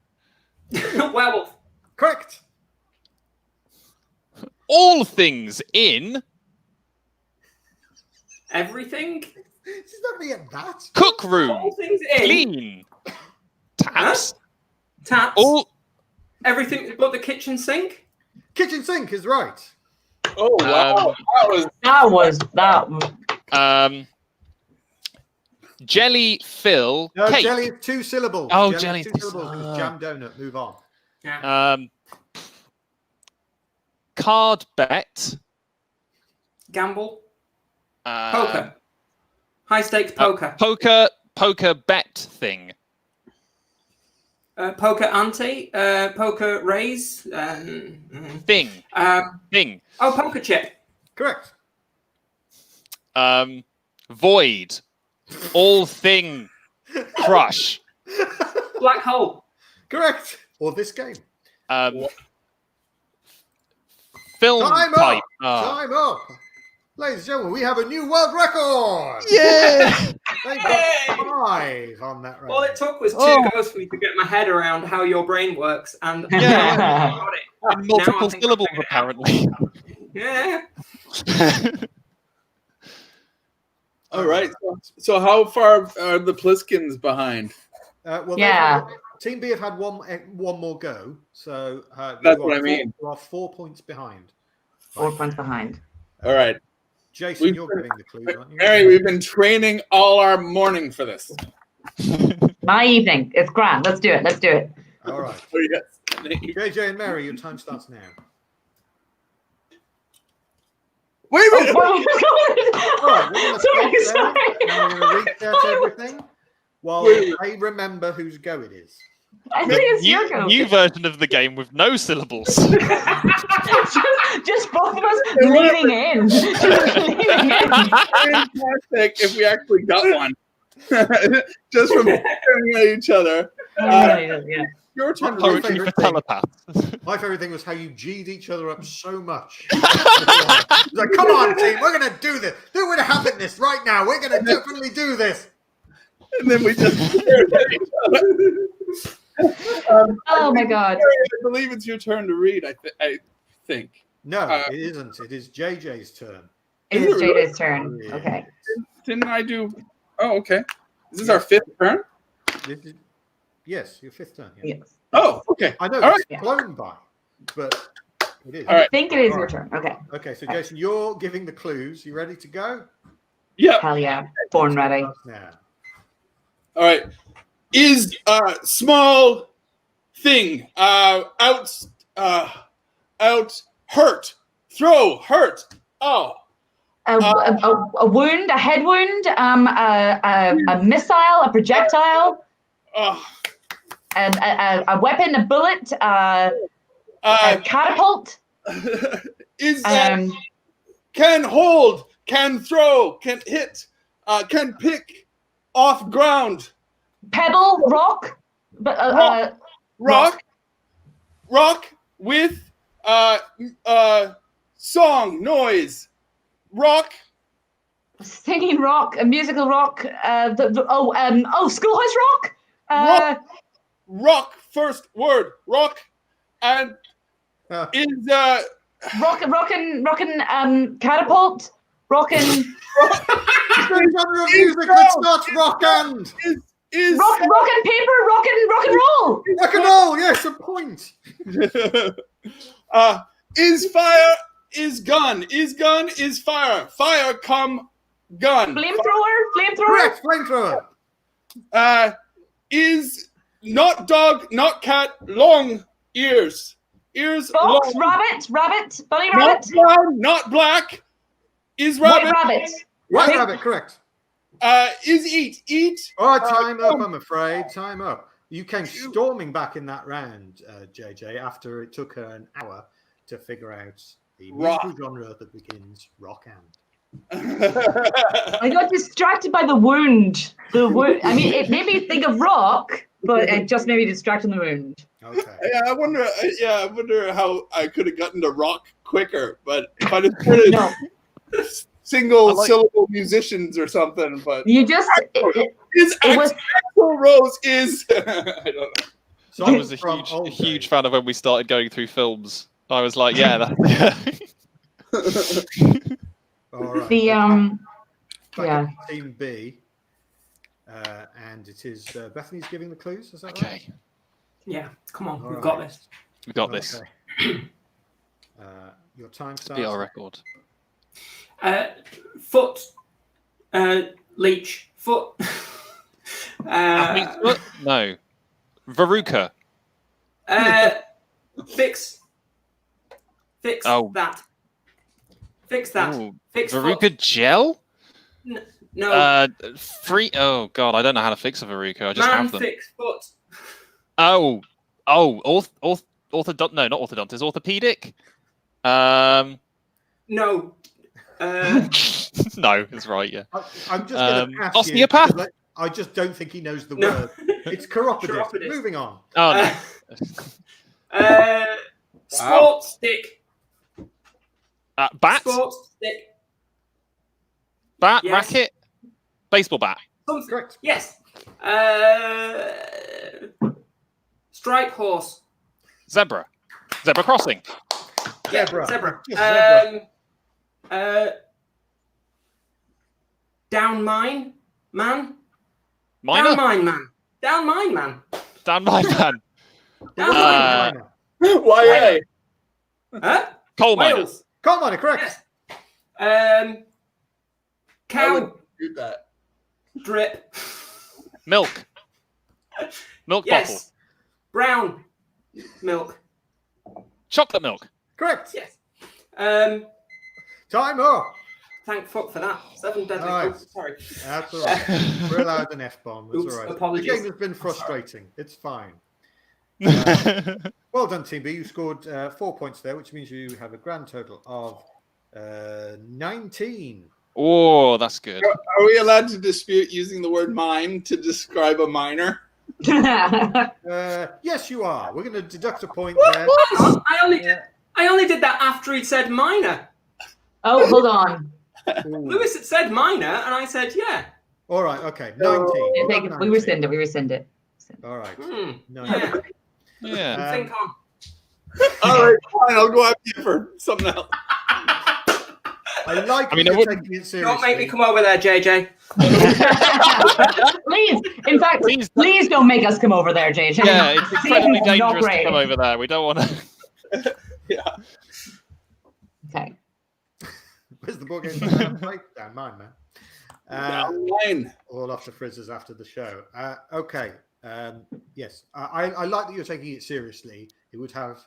S3: Werewolf.
S1: Correct.
S4: All things in
S3: Everything.
S1: She's not going to get that.
S4: cook room.
S3: All things in.
S4: Clean. Taps.
S3: Taps.
S4: All.
S3: Everything but the kitchen sink.
S1: Kitchen sink is right.
S6: Oh wow,
S5: That was.
S4: Jelly fill
S1: No,
S4: cake.
S1: jelly is 2 syllables.
S4: Oh,
S1: jelly is
S4: jelly.
S1: 2 syllables. 'Cause jam donut. Move on.
S3: Yeah.
S4: Card bet.
S3: Gamble.
S4: Uh,
S3: Poker. High stakes poker.
S4: Poker bet thing.
S3: Poker ante. Poker raise.
S4: Thing. Thing.
S3: Oh, poker chip.
S1: Correct.
S4: Void. All thing. Crush.
S3: Black hole.
S1: Correct. Or this game.
S4: Film
S1: Time
S4: type.
S1: up. Time up. Ladies and gentlemen, we have a new world record.
S4: Yeah.
S1: They got 5 on that round.
S3: All it took was 2 goes for me to get my head around how your brain works, and
S4: Yeah.
S3: I got it.
S4: In multiple
S3: Now I think
S4: syllables,
S3: I've figured it out.
S4: apparently.
S3: Yeah.
S6: all right. So how far are the Pliskins behind?
S1: Well,
S5: Yeah.
S1: Team B have had one more go, so
S6: That's what I mean.
S1: You are 4 points behind.
S5: 4 points behind.
S6: All right,
S1: Jason, you're giving the clues, aren't you?
S6: Mary, we've been training all our morning for this.
S5: My evening. It's grand. Let's do it.
S1: All right.
S6: Oh, yes.
S1: JJ and Mary, your time starts now.
S6: Wait a minute.
S1: All right, we're going to
S5: Sorry.
S1: stop there, and we're going to reset everything while I remember whose go it is.
S5: I think it's your go.
S4: New version of the game with no syllables.
S5: just both of us leaning in.
S6: Fantastic if we actually got one. Just from staring at each other.
S5: Yeah.
S6: Your turn.
S4: Poetry for telepaths.
S1: My favorite thing was how you G'd each other up so much. It's like, come on, team, we're going to do this. We're going to happen this right now. We're going to definitely do this.
S6: And then we just stared at each other.
S5: Oh my God.
S6: I believe it's your turn to read. I think.
S1: No, it isn't. It is JJ's turn.
S5: It is JJ's turn.
S1: Yeah.
S5: Okay.
S6: Didn't I do? Oh, okay. Is this our 5th turn?
S1: Yes, your 5th turn. Yeah.
S5: Yes.
S6: Oh, okay.
S1: I know
S6: All
S1: it's
S5: right.
S1: flown by, but it is.
S6: All right.
S5: I think it is your turn. Okay.
S1: Okay, so Jason, you're giving the clues. You ready to go?
S6: Yeah.
S5: Hell yeah. Born ready.
S1: Now.
S6: All right. Is a small thing out hurt, throw, hurt. Oh.
S5: A wound, a head wound, a missile, a projectile, a weapon, a bullet, a catapult.
S6: Is can hold, can throw, can hit, can pick off ground.
S5: Pebble, rock,
S6: rock with song, noise. Rock,
S5: singing rock, a musical rock. Schoolhouse rock.
S6: Rock. First word, rock, and is
S5: rockin' catapult, rockin'
S1: genre of music that starts rock and
S6: is
S5: rock and paper, rock and roll.
S1: rock and roll. Yes, a point.
S6: Is fire, is gun, is fire. Fire come gun.
S5: Flamethrower.
S1: Correct, flamethrower.
S6: Is not dog, not cat, long ears.
S5: Fox,
S6: long.
S5: rabbit, bunny
S6: Not
S5: rabbit,
S6: brown, not black. Is rabbit.
S5: white rabbit.
S1: White rabbit, correct.
S6: Is eat.
S1: All right, time up, I'm afraid. Time up. You came storming back in that round, JJ, after it took her an hour to figure out the musical genre that begins rock and.
S5: I got distracted by the wound. I mean, it made me think of rock, but it just made me distracted from the wound.
S1: Okay.
S6: Yeah, I wonder how I could have gotten to rock quicker, but if I just put it single syllable musicians or something, but
S5: You just
S6: it was Axl Rose is I don't know.
S4: So I was a huge fan of when we started going through films. I was like, yeah,
S1: All right.
S5: Yeah.
S1: Team B, and it is Bethany's giving the clues. Is that right?
S4: okay.
S3: Yeah, come on,
S1: All
S3: we've
S1: right.
S3: got this.
S4: We got this.
S1: Okay. Your time starts.
S4: Be our record.
S3: Foot, leech, foot.
S4: Athlete's foot? No. Veruca.
S3: Fix
S4: Oh.
S3: that. Fix that.
S4: Ooh,
S3: Fix
S4: Veruca
S3: foot.
S4: gel?
S3: No.
S4: Oh god, I don't know how to fix a Veruca. I just
S3: Man,
S4: have them.
S3: fix foot.
S4: No, not orthodontist, orthopedic.
S3: No.
S4: No, it's right. Yeah.
S1: I'm just going to pass
S4: osteopath?
S1: you. I just don't think he knows the word. It's chiropodist.
S3: Chiropodist.
S1: Moving on.
S4: Oh no.
S3: Sports stick.
S4: Bat,
S3: Sports stick.
S4: bat,
S3: Yes.
S4: racket, baseball bat.
S3: Something.
S1: Correct.
S3: Yes. Stripe horse.
S4: Zebra crossing.
S3: Yeah,
S1: Zebra.
S3: Zebra.
S1: Just zebra.
S3: Down mine man.
S4: Minor.
S3: Down mine man. Down mine man.
S4: Down my man.
S3: Down
S4: Uh,
S3: mine
S6: YA.
S3: man. Huh?
S4: Coal miner.
S3: Wales.
S1: Come on, correct.
S3: Yes.
S6: I
S3: Cow
S6: would do that.
S3: drip.
S4: Milk. Milk
S3: Yes.
S4: bottle.
S3: Brown milk.
S4: Chocolate milk.
S1: Correct.
S3: Yes.
S1: Time up.
S3: Thank fuck for that. 7 deadly.
S1: Nice.
S3: Oh, sorry.
S1: That's all right. We're allowed an F-bomb. It's
S3: Oops,
S1: all right.
S3: apologies.
S1: The game has been frustrating. It's fine. Well done, Team B. You scored 4 points there, which means you have a grand total of 19.
S4: Oh, that's good.
S6: Are we allowed to dispute using the word mime to describe a minor?
S1: Yes, you are. We're going to deduct a point
S3: What?
S1: there.
S3: What? I only did that after he'd said minor.
S5: Oh, hold on.
S1: Ooh.
S3: Lewis had said minor, and I said yeah.
S1: All right, okay. 19.
S5: We rescind it.
S1: All right. No.
S3: Yeah.
S4: Yeah.
S3: Think on.
S6: All right, fine. I'll go after you for something else.
S1: I like.
S4: I mean,
S1: that
S4: I
S1: you're
S4: wouldn't-
S1: taking it seriously.
S3: Don't make me come over there, JJ.
S5: Please, in fact, please don't make us come over there, JJ.
S4: Yeah, it's incredibly
S5: Not
S4: dangerous to
S5: great.
S4: come over there. We don't want to.
S6: Yeah.
S5: Okay.
S1: Where's the board game? Down mine, man.
S6: Mine.
S1: All off the frizzes after the show. Okay. Yes, I like that you're taking it seriously. It would have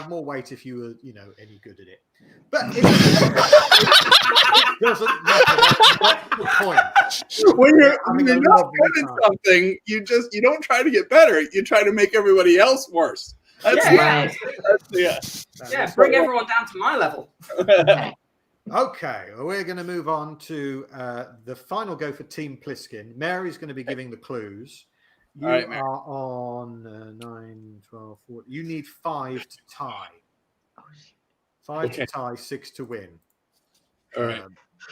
S1: more weight if you were, any good at it. But it doesn't matter. That's the point.
S6: When you're
S1: Having a
S6: not
S1: lovely
S6: good at
S1: time.
S6: something, you don't try to get better. You try to make everybody else worse. That's
S3: Yeah.
S6: yeah.
S3: Yeah, bring everyone down to my level.
S5: Okay.
S1: Okay, well, we're going to move on to the final go for Team Pliskin. Mary's going to be giving the clues. You
S6: All right, Mary.
S1: are on 9, 12, 14. You need 5 to tie. 5 to tie, 6 to win.
S6: All right.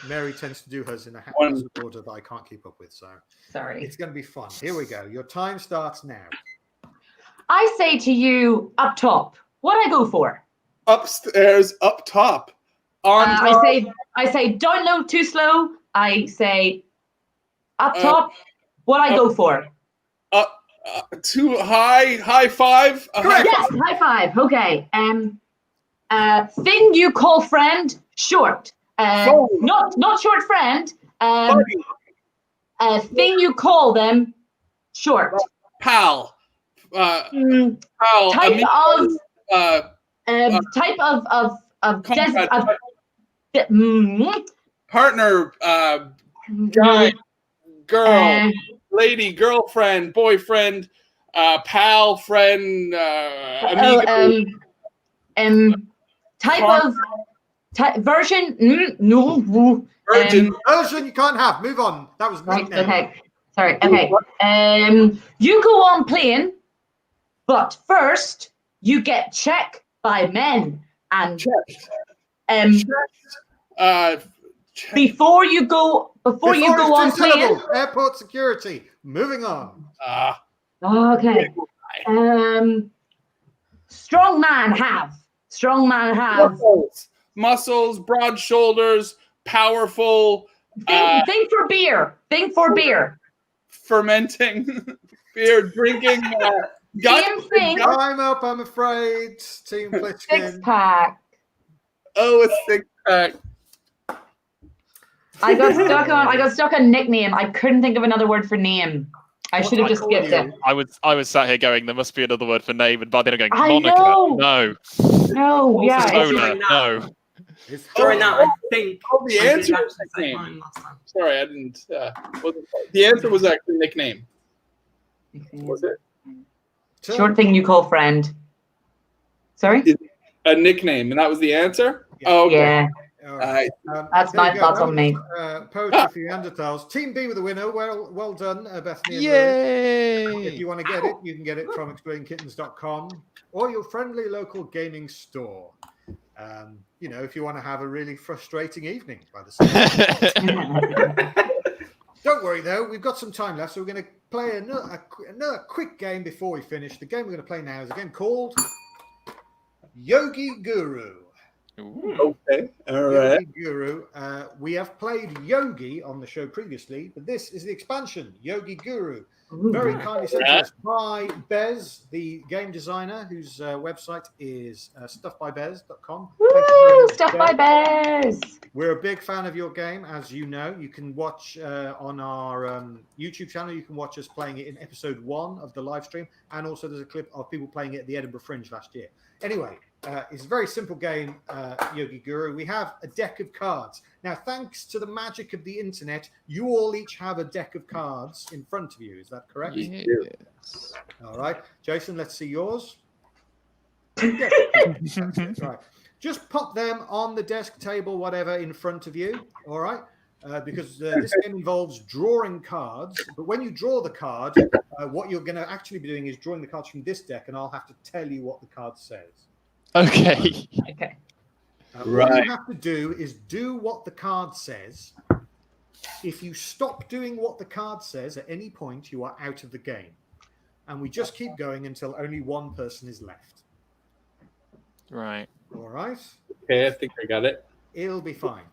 S1: Mary tends to do hers in a
S6: One.
S1: haphazard order that I can't keep up with, so
S5: Sorry.
S1: it's going to be fun. Here we go. Your time starts now.
S5: I say to you, up top, what I go for?
S6: Upstairs, up top. On top.
S5: I say, don't low, too slow. I say, up top, what I go for?
S6: Too high. High five.
S5: Yes, high five. Okay. Thing you call friend, short.
S6: Phone.
S5: Not short friend.
S6: Buddy.
S5: Thing you call them, short.
S6: Pal.
S5: Mm,
S6: Pal.
S5: type
S6: amigo,
S5: type of
S6: comrade, partner. Guy. Girl. Lady. Girlfriend. Boyfriend. Pal. Friend. Amigo.
S5: Version. No.
S6: Virgin.
S1: Version you can't have. Move on. That was
S5: Right.
S1: nickname.
S5: Okay. Sorry. Okay. You go on playing, but first you get checked by men and before you go on
S1: it's too
S5: playing.
S1: syllables. Airport security. Moving on.
S5: Okay. Strong man have.
S6: Muscles, broad shoulders, powerful.
S5: Think for beer.
S6: Fermenting, beer drinking.
S5: Same thing.
S1: Time up, I'm afraid. Team Pliskin.
S5: 6-pack.
S6: Oh, a 6-pack.
S5: I got stuck on nickname. I couldn't think of another word for name. I should have just skipped it.
S4: I was sat here going, there must be another word for name, and by then I'm going,
S5: I
S4: Monica.
S5: know.
S4: No.
S5: Yeah.
S4: Owner. No.
S3: During that, I think.
S6: The
S3: I did
S6: answer was
S3: actually say
S6: nickname.
S3: mine last time.
S6: Sorry, I didn't. The answer was actually nickname. Was it?
S5: Short thing you call friend. Sorry?
S6: A nickname, and that was the answer?
S1: Yeah.
S6: Oh, okay.
S5: Yeah.
S1: All right.
S5: That's
S1: there
S5: my
S1: you
S5: thoughts
S1: go.
S5: on me.
S1: Poetry for Neanderthals. Team B with the winner. Well done, Bethany. And Lou.
S4: Yay!
S1: If you want to get it, you can get it from explodingkittens.com or your friendly local gaming store. If you want to have a really frustrating evening by the same. Don't worry, though. We've got some time left, so we're going to play another quick game before we finish. The game we're going to play now is a game called Yogi Guru.
S6: Okay. All right.
S1: Yogi Guru. We have played Yogi on the show previously, but this is the expansion, Yogi Guru. Very kindly sent to us by Bez, the game designer, whose website is stuffbybez.com.
S5: Woo! Stuff by Bez.
S1: We're a big fan of your game, as you know. You can watch on our YouTube channel. You can watch us playing it in episode 1 of the live stream, and also there's a clip of people playing it at the Edinburgh Fringe last year. Anyway, it's a very simple game, Yogi Guru. We have a deck of cards. Now, thanks to the magic of the internet, you all each have a deck of cards in front of you. Is that correct?
S4: Yes.
S1: All right. Jason, let's see yours. Right. Just pop them on the desk, table, whatever, in front of you. All right. Because this game involves drawing cards. But when you draw the card, what you're going to actually be doing is drawing the cards from this deck, and I'll have to tell you what the card says.
S4: Okay.
S5: Okay.
S1: What you have to do is do what the card says. If you stop doing what the card says at any point, you are out of the game. and we just keep going until only one person is left.
S4: Right.
S1: All right?
S6: Okay, I think I got it.
S1: It'll be fine.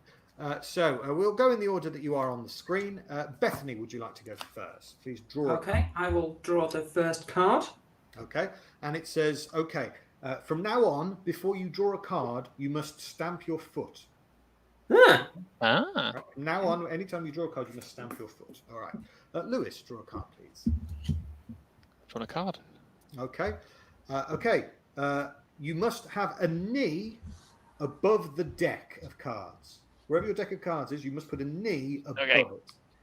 S1: So we'll go in the order that you are on the screen. Bethany, would you like to go first? Please draw.
S3: Okay, I will draw the first card.
S1: Okay, and it says, okay, from now on, before you draw a card, you must stamp your foot.
S3: Ah.
S4: Ah.
S1: Right, from now on, anytime you draw a card, you must stamp your foot. All right. Lewis, draw a card, please.
S4: Draw a card.
S1: Okay. You must have a knee above the deck of cards. Wherever your deck of cards is, you must put a knee above it. It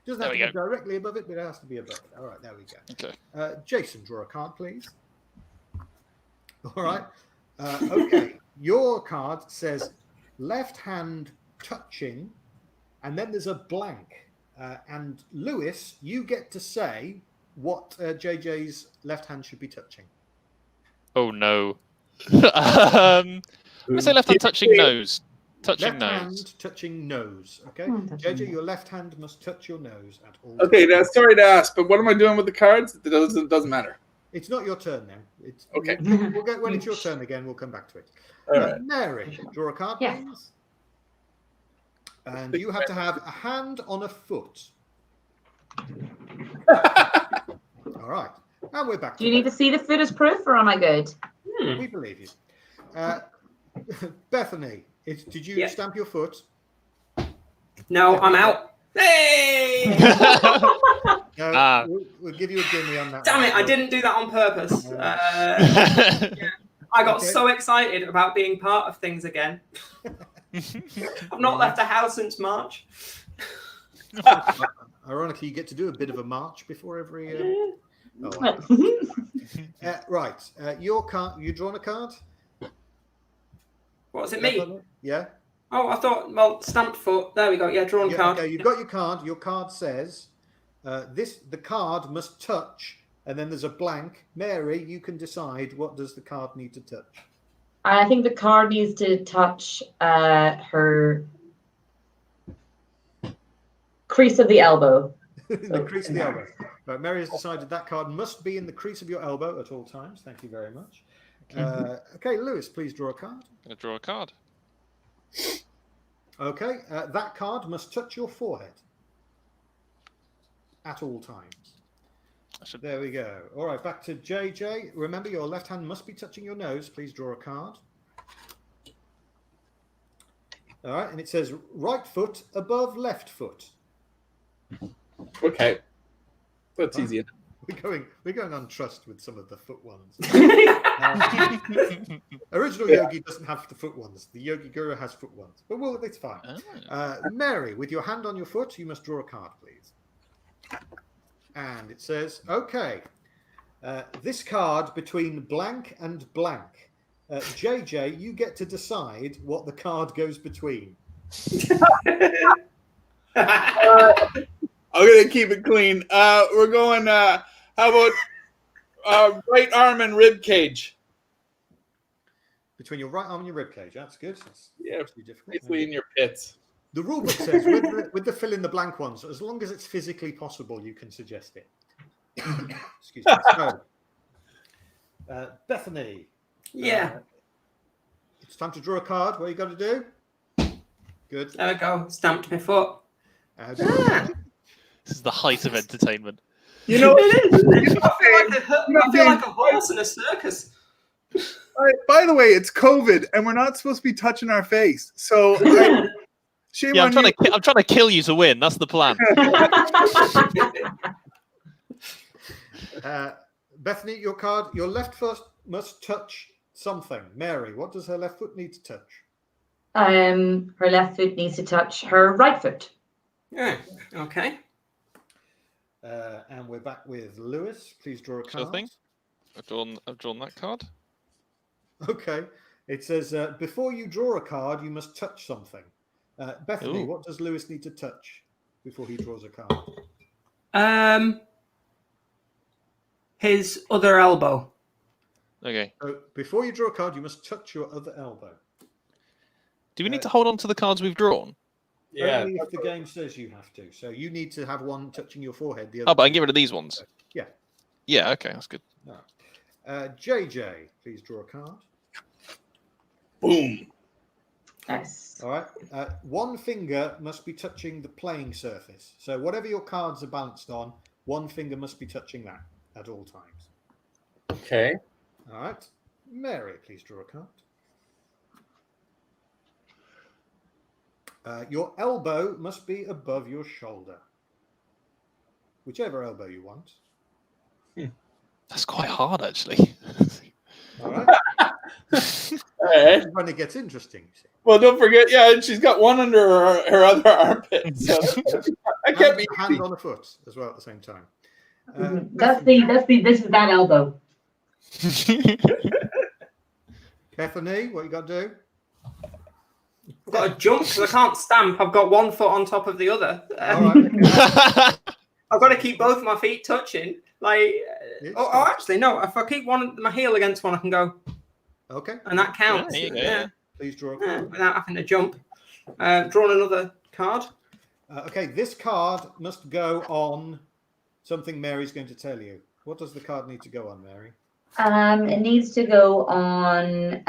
S1: doesn't have to be directly above it, but it has to be above it. All right, there we go.
S4: Okay.
S1: Jason, draw a card, please. All right. Okay. Your card says left hand touching, and then there's a blank. And Lewis, you get to say what JJ's left hand should be touching.
S4: Oh no. I say left hand touching nose. Touching
S1: left
S4: nose.
S1: hand touching nose. Okay. JJ, your left hand must touch your nose at all
S6: Okay,
S1: times.
S6: now sorry to ask, but what am I doing with the cards? It doesn't matter.
S1: It's not your turn now. It's
S6: Okay.
S1: We'll get when it's your turn again. We'll come back to it.
S6: All right.
S1: Mary, draw a card,
S5: Yes.
S1: please. And you have to have a hand on a foot. All right. And we're back.
S5: Do you need to see the foot as proof, or am I good?
S1: We believe you. Bethany, did you stamp your foot?
S3: No, I'm out. Hey!
S1: No, we'll give you a gimme on that.
S3: Damn it, I didn't do that on purpose. I got so excited about being part of things again. I've not left the house since March.
S1: Ironically, you get to do a bit of a march before every. Right, your card. You drawn a card?
S3: What was it, me?
S1: Yeah.
S3: Oh, I thought. Well, stamped foot. There we go. Yeah, drawn card.
S1: Okay, you've got your card. Your card says, the card must touch, and then there's a blank. Mary, you can decide what does the card need to touch.
S5: I think the card needs to touch her crease of the elbow.
S1: The crease of the elbow. Right, Mary has decided that card must be in the crease of your elbow at all times. Thank you very much. Okay, Lewis, please draw a card.
S4: I'm going to draw a card.
S1: Okay, that card must touch your forehead at all times. There we go. All right, back to JJ. Remember, your left hand must be touching your nose. Please draw a card. All right, and it says right foot above left foot.
S6: Okay, that's easy.
S1: We're going on trust with some of the foot ones. Original Yogi doesn't have the foot ones. The Yogi Guru has foot ones, but well, it's fine. Mary, with your hand on your foot, you must draw a card, please. And it says, okay, this card between blank and blank. JJ, you get to decide what the card goes between.
S6: I'm going to keep it clean. We're going, how about right arm and rib cage?
S1: Between your right arm and your rib cage. That's good. That's difficult.
S6: Basically in your pits.
S1: The rule book says with the fill in the blank ones, as long as it's physically possible, you can suggest it. Excuse me. So, Bethany.
S3: Yeah.
S1: It's time to draw a card. What you got to do? Good.
S3: There we go. Stamped my foot.
S4: This is the height of entertainment.
S6: You know,
S3: it is. I feel like a horse in a circus.
S6: By the way, it's COVID, and we're not supposed to be touching our face. So, shame on you.
S4: I'm trying to kill you to win. That's the plan.
S1: Bethany, your card. Your left foot must touch something. Mary, what does her left foot need to touch?
S5: Her left foot needs to touch her right foot.
S3: Yeah. Okay.
S1: And we're back with Lewis. Please draw a card.
S4: Sure thing. I've drawn that card.
S1: Okay. It says, before you draw a card, you must touch something. Bethany, what does Lewis need to touch before he draws a card?
S3: His other elbow.
S4: Okay.
S1: So before you draw a card, you must touch your other elbow.
S4: Do we need to hold on to the cards we've drawn?
S6: Yeah.
S1: Only if the game says you have to. So you need to have one touching your forehead. The other
S4: Oh, but I can get rid of these ones.
S1: Yeah.
S4: Yeah, okay, that's good.
S1: No. JJ, please draw a card.
S6: Boom.
S5: Nice.
S1: All right. One finger must be touching the playing surface. So whatever your cards are balanced on, one finger must be touching that at all times.
S6: Okay.
S1: All right. Mary, please draw a card. Your elbow must be above your shoulder. Whichever elbow you want.
S4: That's quite hard, actually.
S1: All right.
S6: All right.
S1: When it gets interesting. You see.
S6: Well, don't forget, and she's got one under her other armpit. So I can't be
S1: hand on a foot as well at the same time.
S5: This is that elbow.
S1: Bethany, what you got to do?
S3: I've got to jump because I can't stamp. I've got one foot on top of the other.
S1: All right.
S3: I've got to keep both my feet touching. Actually, no. If I keep my heel against one, I can go.
S1: Okay.
S3: And that counts.
S4: Yeah.
S1: Please draw a card.
S3: Without having to jump. Drawn another card.
S1: Okay, this card must go on something Mary's going to tell you. What does the card need to go on, Mary?
S5: It needs to go on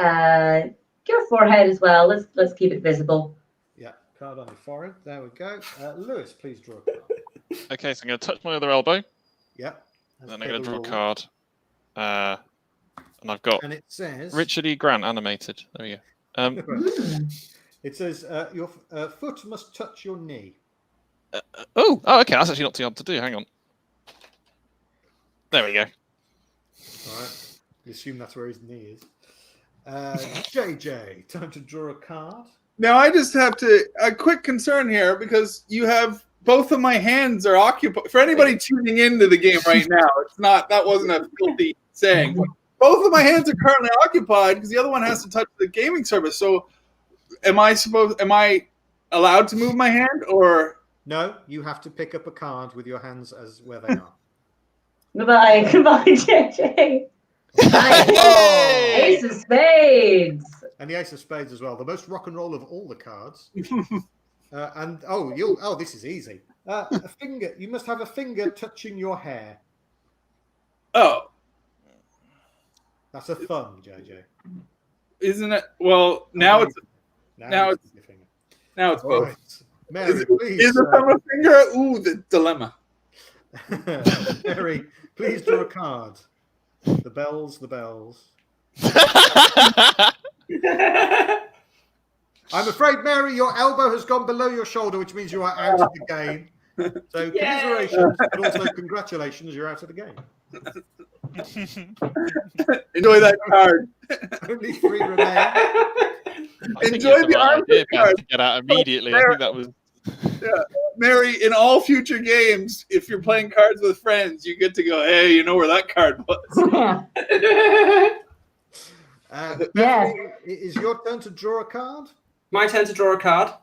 S5: your forehead as well. Let's keep it visible.
S1: Yeah, card on your forehead. There we go. Lewis, please draw a card.
S4: Okay, so I'm going to touch my other elbow.
S1: Yeah.
S4: Then I'm going to draw a card. And I've got
S1: and it says
S4: Richard E. Grant animated. There we go.
S1: It says your foot must touch your knee.
S4: Oh, okay. That's actually not too hard to do. Hang on. There we go.
S1: All right. You assume that's where his knee is. JJ, time to draw a card.
S6: Now I just have a quick concern here because you have both of my hands are occupied. For anybody tuning into the game right now, that wasn't a filthy saying. Both of my hands are currently occupied because the other one has to touch the gaming service. So am I allowed to move my hand or?
S1: No, you have to pick up a card with your hands as where they are.
S5: Goodbye, JJ. Ace of spades.
S1: And the ace of spades as well. The most rock and roll of all the cards. This is easy. A finger. You must have a finger touching your hair.
S6: Oh.
S1: That's a thumb, JJ.
S6: Isn't it? Well, now it's
S1: your finger.
S6: Now it's both.
S1: Right. Mary, please.
S6: Is a thumb a finger? Ooh, the dilemma.
S1: Mary, please draw a card. The bells. I'm afraid, Mary, your elbow has gone below your shoulder, which means you are out of the game. So commiserations, but also congratulations, you're out of the game.
S6: Enjoy that card.
S1: Only 3 remain.
S6: Enjoy the armpit card.
S4: To get out immediately. I think that was.
S6: Yeah. Mary, in all future games, if you're playing cards with friends, you get to go, hey, you know where that card was.
S1: Bethany, is your turn to draw a card?
S3: My turn to draw a card.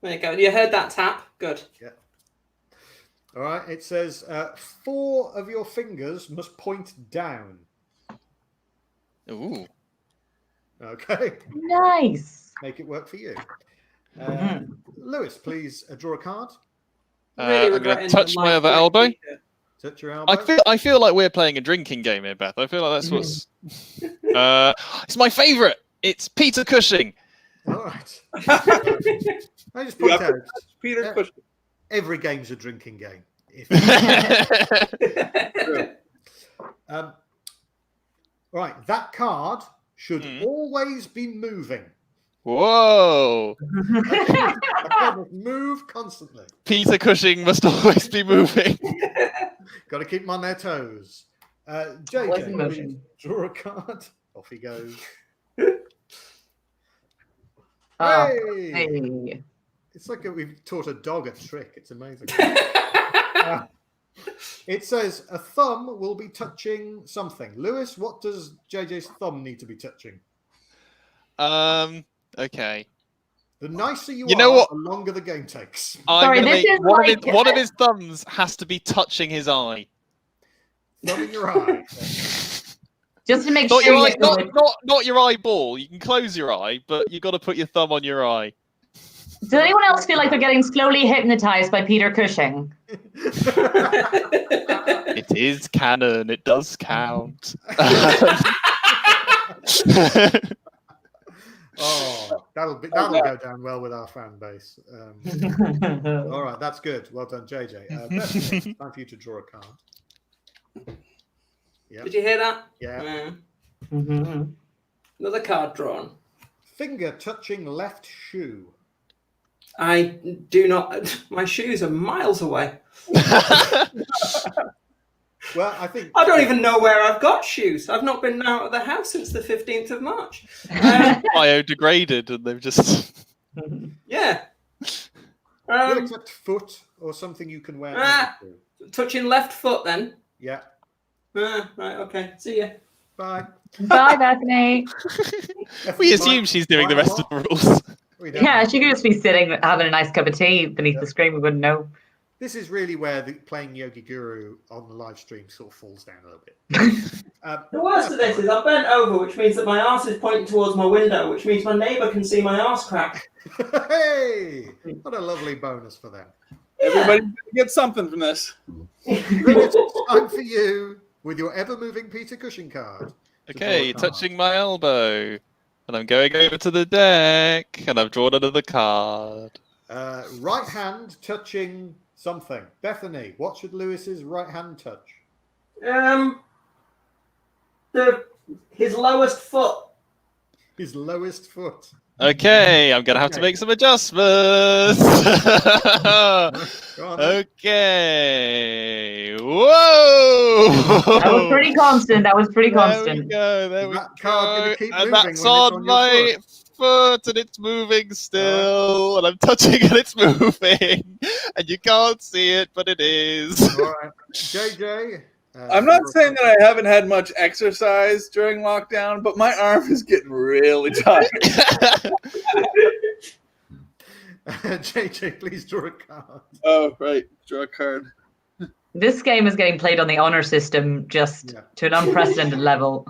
S3: There you go. You heard that tap? Good.
S1: Yeah. All right. It says 4 of your fingers must point down.
S4: Ooh.
S1: Okay.
S5: Nice.
S1: Make it work for you. Lewis, please draw a card.
S3: Really
S4: I'm going to touch my other elbow.
S1: Touch your elbow.
S4: I feel like we're playing a drinking game here, Beth. I feel like that's what's. It's my favourite. It's Peter Cushing.
S1: All right. I just point out,
S6: Peter Cushing.
S1: Every game's a drinking game. Right, that card should always be moving.
S4: Whoa!
S1: That card must move constantly.
S4: Peter Cushing must always be moving.
S1: Got to keep them on their toes. JJ, please draw a card. Off he goes. Hey! It's like we've taught a dog a trick. It's amazing. It says a thumb will be touching something. Lewis, what does JJ's thumb need to be touching?
S4: Okay.
S1: The nicer you
S4: know
S1: are,
S4: what?
S1: the longer the game takes.
S4: One of his thumbs has to be touching his eye.
S1: Thumb in your eye.
S5: Just to make
S4: Not
S5: sure.
S4: your eye, not your eyeball. You can close your eye, but you got to put your thumb on your eye.
S5: Does anyone else feel like they're getting slowly hypnotized by Peter Cushing?
S4: It is canon. It does count.
S1: Oh, that'll go down well with our fan base. All right, that's good. Well done, JJ. Bethany, time for you to draw a card. Yep.
S3: Did you hear that?
S1: Yeah.
S3: Another card drawn.
S1: Finger touching left shoe.
S3: I do not. My shoes are miles away.
S1: Well, I think
S3: I don't even know where I've got shoes. I've not been out of the house since the 15th of March.
S4: Biodegraded, and they've just.
S3: Yeah.
S1: Will accept foot or something you can wear.
S3: Touching left foot then.
S1: Yeah.
S3: Right, okay. See ya.
S1: Bye.
S5: Bye, Bethany.
S4: We assume she's doing the rest of the rules.
S5: Yeah, she could just be sitting having a nice cup of tea beneath the screen. We wouldn't know.
S1: This is really where playing Yogi Guru on the live stream sort of falls down a little bit.
S3: The worst of this is I'm bent over, which means that my arse is pointing towards my window, which means my neighbour can see my arse crack.
S1: Hey! What a lovely bonus for them.
S6: Everybody get something from this.
S1: It's time for you with your ever-moving Peter Cushing card.
S4: Okay, touching my elbow. And I'm going over to the deck, and I've drawn another card.
S1: Right hand touching something. Bethany, what should Lewis's right hand touch?
S3: His lowest foot.
S1: His lowest foot.
S4: Okay, I'm going to have to make some adjustments. Okay. Whoa!
S5: That was pretty constant. There we
S4: go. There we
S1: that card
S4: go.
S1: Gonna keep
S4: And
S1: moving
S4: that's
S1: when
S4: on
S1: it's
S4: my foot, and it's moving still. And I'm touching, and it's moving. And you can't see it, but it is.
S1: All right. JJ.
S6: I'm not saying that I haven't had much exercise during lockdown, but my arm is getting really tired.
S1: JJ, please draw a card.
S6: Oh, right. Draw a card.
S5: This game is getting played on the honor system just to an unprecedented level.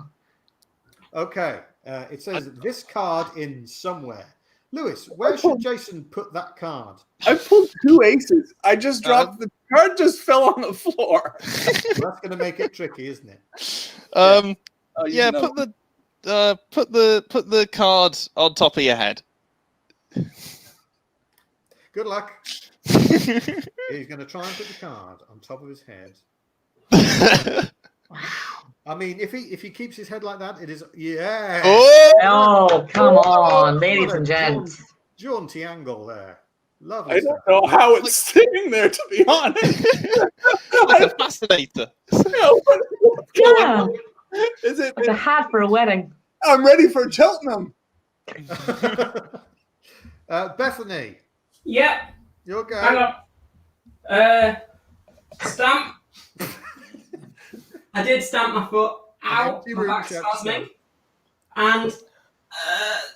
S1: Okay. It says this card in somewhere. Lewis, where should Jason put that card?
S6: I pulled 2 aces. I just dropped the card, just fell on the floor.
S1: That's going to make it tricky, isn't it?
S6: Oh,
S4: put the card on top of your head.
S1: Good luck. He's going to try and put the card on top of his head. I mean, if he keeps his head like that, it is
S5: Oh, come on, ladies and gents.
S1: Jaunty angle there. Lovely.
S6: I don't know how it's sitting there, to be honest.
S4: Like a fascinator.
S5: Yeah,
S6: Is it?
S5: like a hat for a wedding.
S6: I'm ready for Cheltenham.
S1: Bethany.
S3: Yep.
S1: Your go.
S3: Hang on. Stamp. I did stamp my foot. Ow. My back's spasming. And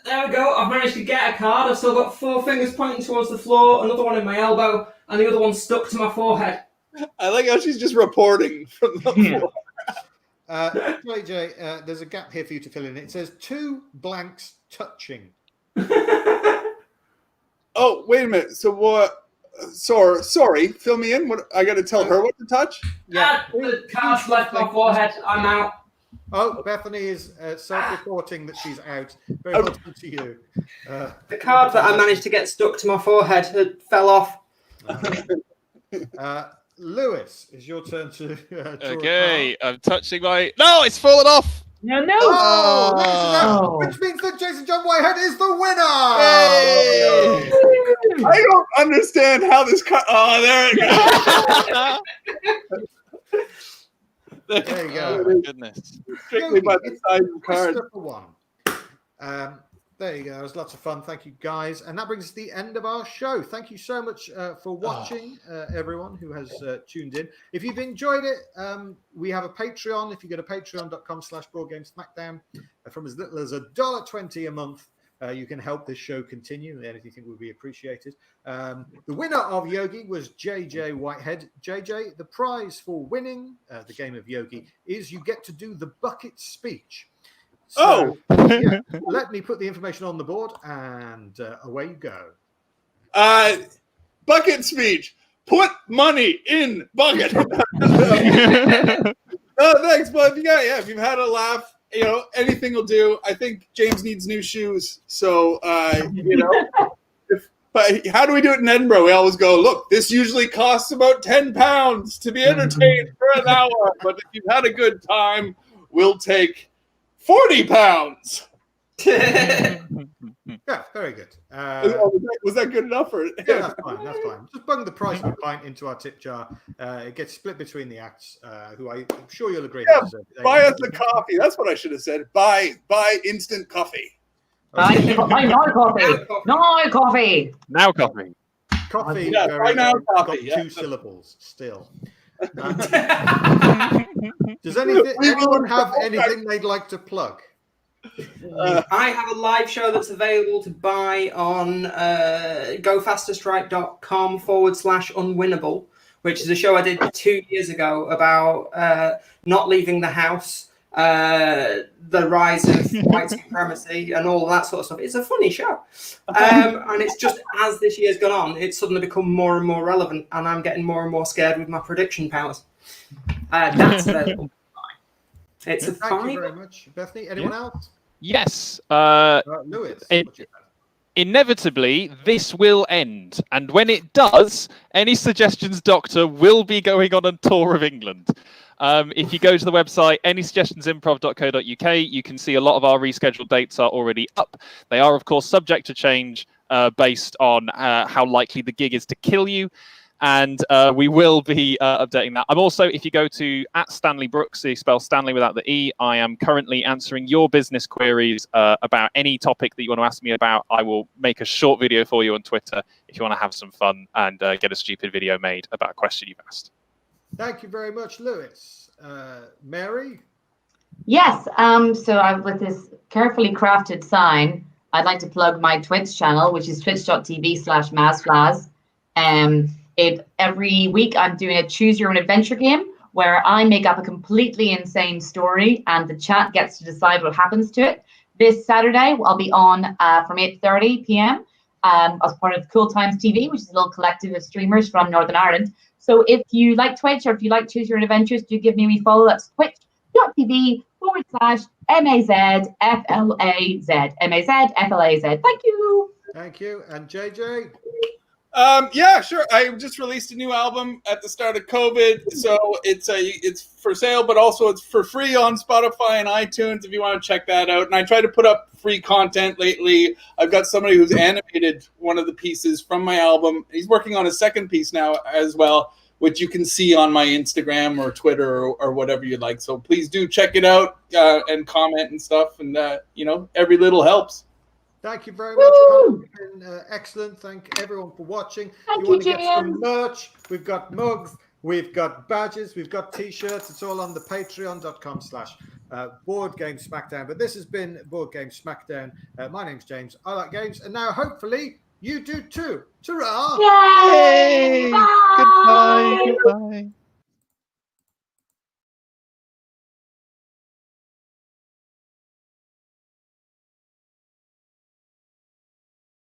S3: there we go. I've managed to get a card. I've still got 4 fingers pointing towards the floor, another one in my elbow, and the other one stuck to my forehead.
S6: I like how she's just reporting from the floor.
S1: JJ, there's a gap here for you to fill in. It says 2 blanks touching.
S6: Oh, wait a minute. So what? Sorry. Fill me in. What? I got to tell her what to touch?
S3: Yeah. The card's left my forehead. I'm out.
S1: Oh, Bethany is self-reporting that she's out. Very well done to you.
S3: The card that I managed to get stuck to my forehead had fell off.
S1: Lewis, it's your turn to draw
S4: Okay, I'm touching my... No, it's fallen off!
S5: No.
S1: Oh, which means that Jason John Whitehead is the winner!
S4: Hey!
S6: I don't understand how this card... Oh, there it goes.
S1: There you go.
S4: Oh, my goodness.
S6: Strictly by the size of the card.
S1: For one. There you go. It was lots of fun. Thank you, guys. And that brings us to the end of our show. Thank you so much for watching, everyone who has tuned in. If you've enjoyed it, we have a Patreon. If you go to patreon.com/BoardGameSmackdown, from as little as $1.20 a month, you can help this show continue. Anything would be appreciated. The winner of Yogi was JJ Whitehead. JJ, the prize for winning the game of Yogi is you get to do the bucket speech. So, let me put the information on the board, and away you go.
S6: Bucket speech. Put money in bucket. Thanks, but if you've had a laugh, anything will do. I think James needs new shoes, so But how do we do it in Edinburgh? We always go, look, this usually costs about £10 to be entertained for an hour, but if you've had a good time, we'll take £40.
S1: Yeah, very good.
S6: Was that good enough?
S1: Yeah, that's fine. Just bung the price of a pint into our tip jar. It gets split between the acts, who I'm sure you'll agree.
S6: Yeah, buy us the coffee. That's what I should have said. Buy instant coffee.
S5: No coffee. No coffee.
S4: Now coffee.
S1: Coffee.
S6: Yeah,
S1: very,
S6: now coffee.
S1: got two syllables still. Does anyone have anything they'd like to plug?
S3: I have a live show that's available to buy on gofasterstrike.com/unwinnable, which is a show I did 2 years ago about not leaving the house, the rise of white supremacy and all that sort of stuff. It's a funny show. And it's just, as this year's gone on, it's suddenly become more and more relevant, and I'm getting more and more scared with my prediction powers. That's available. It's a
S1: Thank you very much, Bethany. Anyone else?
S4: Yes.
S1: Lewis.
S4: Inevitably, this will end. And when it does, Any Suggestions Doctor will be going on a tour of England. If you go to the website, anysuggestionsimprov.co.uk, you can see a lot of our rescheduled dates are already up. They are, of course, subject to change based on how likely the gig is to kill you. And we will be updating that. I'm also, if you go to @StanleyBrooks, you spell Stanley without the E, I am currently answering your business queries about any topic that you want to ask me about. I will make a short video for you on Twitter if you want to have some fun and get a stupid video made about a question you've asked.
S1: Thank you very much, Lewis. Mary?
S5: Yes, so with this carefully crafted sign, I'd like to plug my Twitch channel, which is twitch.tv/mazflaz. Every week I'm doing a choose your own adventure game where I make up a completely insane story and the chat gets to decide what happens to it. This Saturday I'll be on from 8:30 p.m. As part of Cool Times TV, which is a little collective of streamers from Northern Ireland. So if you like Twitch or if you like Choose Your Own Adventures, do give me a wee follow. That's twitch.tv/MAZFLAZ. MAZFLAZ. Thank you.
S1: Thank you. And JJ?
S6: Yeah, sure. I just released a new album at the start of COVID, so it's for sale, but also it's for free on Spotify and iTunes if you want to check that out. And I try to put up free content lately. I've got somebody who's animated one of the pieces from my album. He's working on a second piece now as well, which you can see on my Instagram or Twitter or whatever you like. So please do check it out and comment and stuff. And every little helps.
S1: Thank you very much. It's been excellent. Thank everyone for watching.
S5: Thank
S1: you want to
S5: you,
S1: get some merch? We've got mugs, we've got badges, we've got t-shirts. It's all on the patreon.com/Board Game Smackdown. But this has been Board Game Smackdown. My name's James. I like games. And now hopefully you do too. Ta-ra!
S5: Yay!